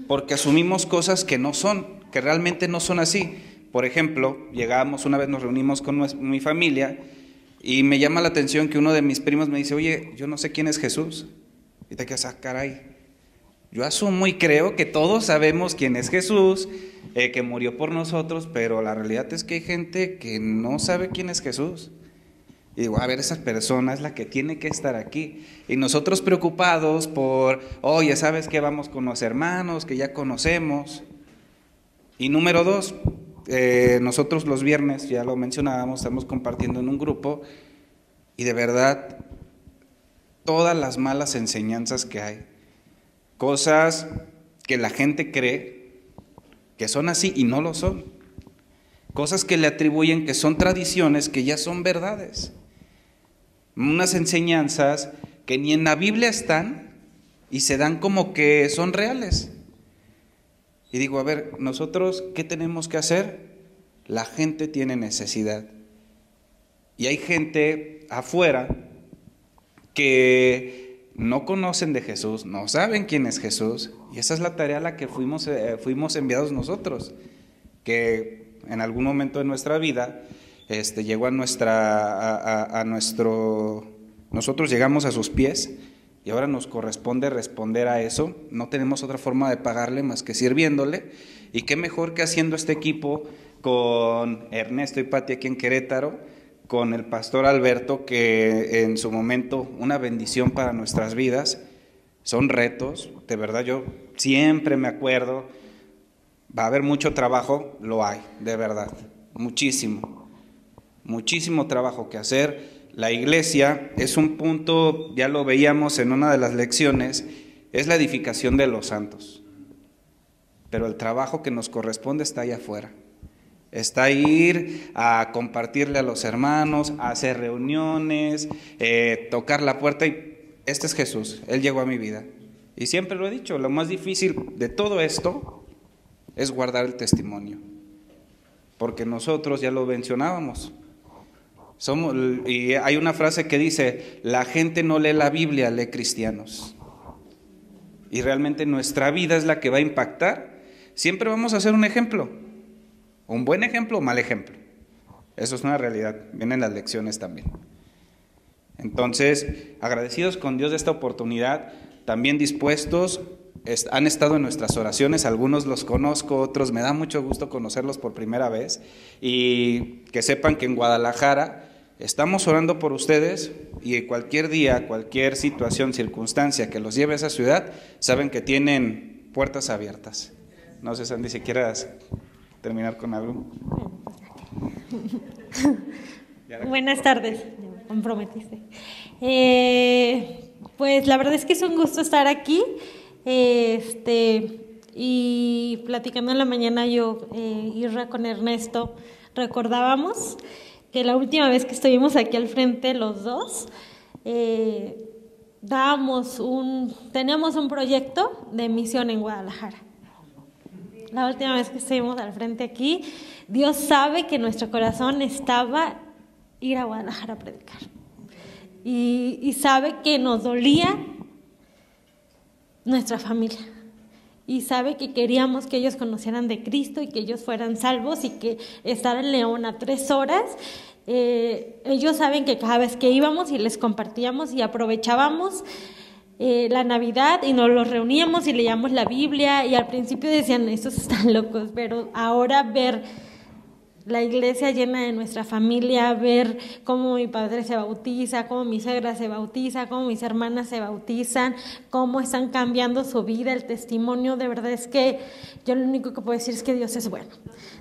porque asumimos cosas que no son, que realmente no son así. Por ejemplo, llegamos una vez, nos reunimos con mi familia, y me llama la atención que uno de mis primos me dice, oye, yo no sé quién es Jesús. Y te quedas, caray. Yo asumo y creo que todos sabemos quién es Jesús, que murió por nosotros, pero la realidad es que hay gente que no sabe quién es Jesús. Y digo, a ver, esa persona es la que tiene que estar aquí. Y nosotros preocupados por, oye, ¿sabes qué? Vamos con los hermanos que ya conocemos. Y número 2, nosotros los viernes, ya lo mencionábamos, estamos compartiendo en un grupo, y de verdad, todas las malas enseñanzas que hay, cosas que la gente cree que son así y no lo son, cosas que le atribuyen que son tradiciones que ya son verdades, unas enseñanzas que ni en la Biblia están y se dan como que son reales. Y digo, a ver, nosotros, ¿qué tenemos que hacer? La gente tiene necesidad. Y hay gente afuera que no conocen de Jesús, no saben quién es Jesús, y esa es la tarea a la que fuimos enviados nosotros, que en algún momento de nuestra vida llegó a nosotros llegamos a sus pies, y ahora nos corresponde responder a eso. No tenemos otra forma de pagarle más que sirviéndole, y qué mejor que haciendo este equipo con Ernesto y Pati aquí en Querétaro, con el pastor Alberto, que en su momento una bendición para nuestras vidas. Son retos, de verdad, yo siempre me acuerdo, va a haber mucho trabajo, lo hay, de verdad, muchísimo trabajo que hacer. La iglesia es un punto, ya lo veíamos en una de las lecciones, es la edificación de los santos. Pero el trabajo que nos corresponde está allá afuera. Está ir a compartirle a los hermanos, a hacer reuniones, tocar la puerta y este es Jesús, Él llegó a mi vida. Y siempre lo he dicho, lo más difícil de todo esto es guardar el testimonio. Porque nosotros, ya lo mencionábamos, y hay una frase que dice, la gente no lee la Biblia, lee cristianos. Y realmente nuestra vida es la que va a impactar. Siempre vamos a hacer un ejemplo, un buen ejemplo o mal ejemplo. Eso es una realidad, vienen las lecciones también. Entonces, agradecidos con Dios de esta oportunidad, también dispuestos, han estado en nuestras oraciones, algunos los conozco, otros me da mucho gusto conocerlos por primera vez, y que sepan que en Guadalajara estamos orando por ustedes, y cualquier día, cualquier situación, circunstancia que los lleve a esa ciudad, saben que tienen puertas abiertas. No sé, Sandy, si quieras terminar con algo. Buenas tardes, me comprometiste. Pues la verdad es que es un gusto estar aquí, y platicando en la mañana yo, Irra con Ernesto, recordábamos que la última vez que estuvimos aquí al frente los dos, teníamos un proyecto de misión en Guadalajara. La última vez que estuvimos al frente aquí, Dios sabe que nuestro corazón estaba ir a Guadalajara a predicar. Y sabe que nos dolía nuestra familia. Y sabe que queríamos que ellos conocieran de Cristo y que ellos fueran salvos y que estar en León a 3 horas. Ellos saben que cada vez que íbamos y les compartíamos y aprovechábamos la Navidad y nos los reuníamos y leíamos la Biblia, y al principio decían, estos están locos, pero ahora ver la iglesia llena de nuestra familia, ver cómo mi padre se bautiza, cómo mi suegra se bautiza, cómo mis hermanas se bautizan, cómo están cambiando su vida, el testimonio, de verdad es que yo lo único que puedo decir es que Dios es bueno.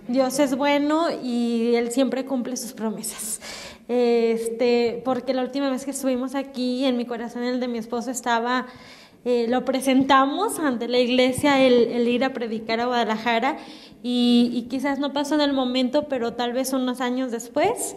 Dios es bueno y Él siempre cumple sus promesas. Porque la última vez que estuvimos aquí, en mi corazón, el de mi esposo estaba, lo presentamos ante la iglesia, el ir a predicar a Guadalajara, y quizás no pasó en el momento, pero tal vez unos años después,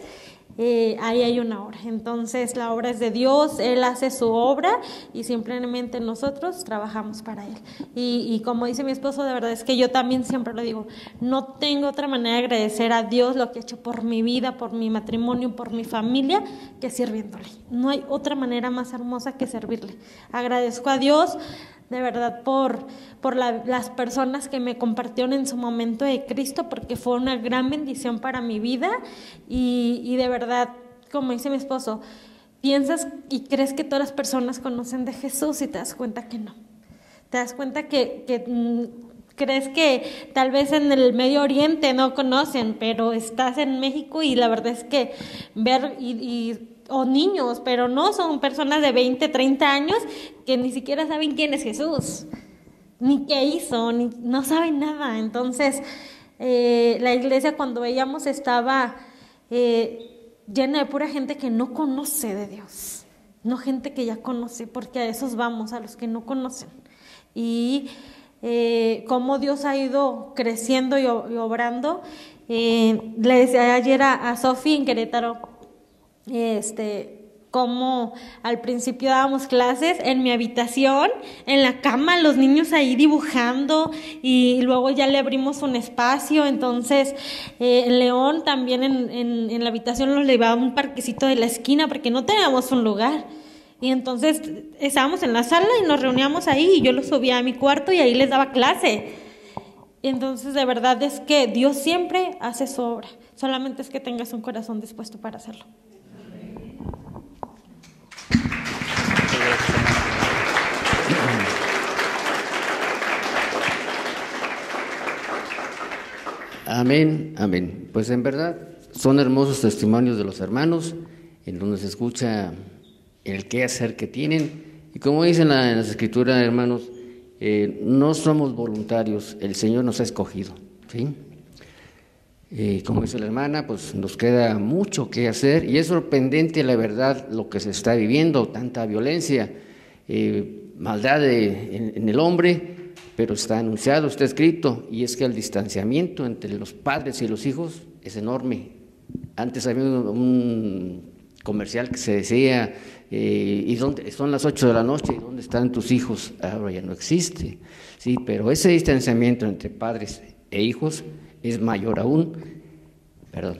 ahí hay una obra. Entonces la obra es de Dios, Él hace su obra y simplemente nosotros trabajamos para Él. Y como dice mi esposo, de verdad es que yo también siempre lo digo, no tengo otra manera de agradecer a Dios lo que ha hecho por mi vida, por mi matrimonio, por mi familia, que sirviéndole. No hay otra manera más hermosa que servirle. Agradezco a Dios de verdad por las personas que me compartieron en su momento de Cristo, porque fue una gran bendición para mi vida, y de verdad, como dice mi esposo, piensas y crees que todas las personas conocen de Jesús y te das cuenta que no. Te das cuenta que crees que tal vez en el Medio Oriente no conocen, pero estás en México y la verdad es que ver o niños, pero no, son personas de 20, 30 años que ni siquiera saben quién es Jesús, ni qué hizo, no saben nada. Entonces, la iglesia, cuando veíamos, estaba llena de pura gente que no conoce de Dios, no gente que ya conoce, porque a esos vamos, a los que no conocen. Y cómo Dios ha ido creciendo y obrando. Le decía ayer a Sofi en Querétaro, como al principio dábamos clases en mi habitación, en la cama, los niños ahí dibujando, y luego ya le abrimos un espacio. Entonces en León también en la habitación nos llevaba un parquecito de la esquina porque no teníamos un lugar, y entonces estábamos en la sala y nos reuníamos ahí, y yo los subía a mi cuarto y ahí les daba clase. Entonces de verdad es que Dios siempre hace su obra, solamente es que tengas un corazón dispuesto para hacerlo. Amén, amén. Pues en verdad son hermosos testimonios de los hermanos, en donde se escucha el qué hacer que tienen. Y como dicen en las escrituras, hermanos, no somos voluntarios, el Señor nos ha escogido, ¿sí? Como dice la hermana, pues nos queda mucho que hacer, y es sorprendente, la verdad, lo que se está viviendo, tanta violencia. maldad en el hombre, pero está anunciado, está escrito, y es que el distanciamiento entre los padres y los hijos es enorme. Antes había un comercial que se decía, ¿y dónde son las 8 de la noche? ¿Y dónde están tus hijos? Ahora ya no existe, sí, pero ese distanciamiento entre padres e hijos es mayor aún. Perdón.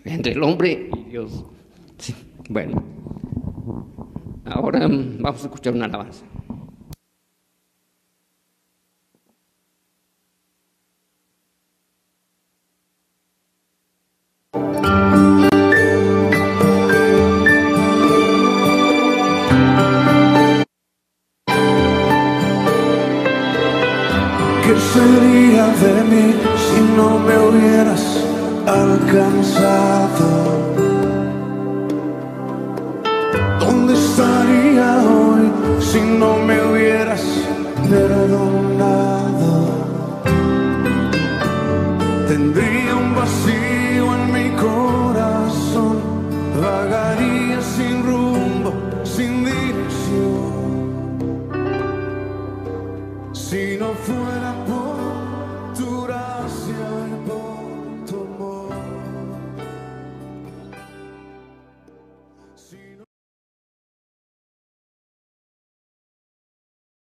Entre el hombre y Dios. Sí. Bueno, ahora vamos a escuchar una alabanza. ¿Qué sería de mí si no me hubieras alcanzado? ¿Dónde estaría hoy si no me hubieras perdonado? Tendría un vacío en mi corazón, vagaría sin rumbo, sin dirección. Si no fuera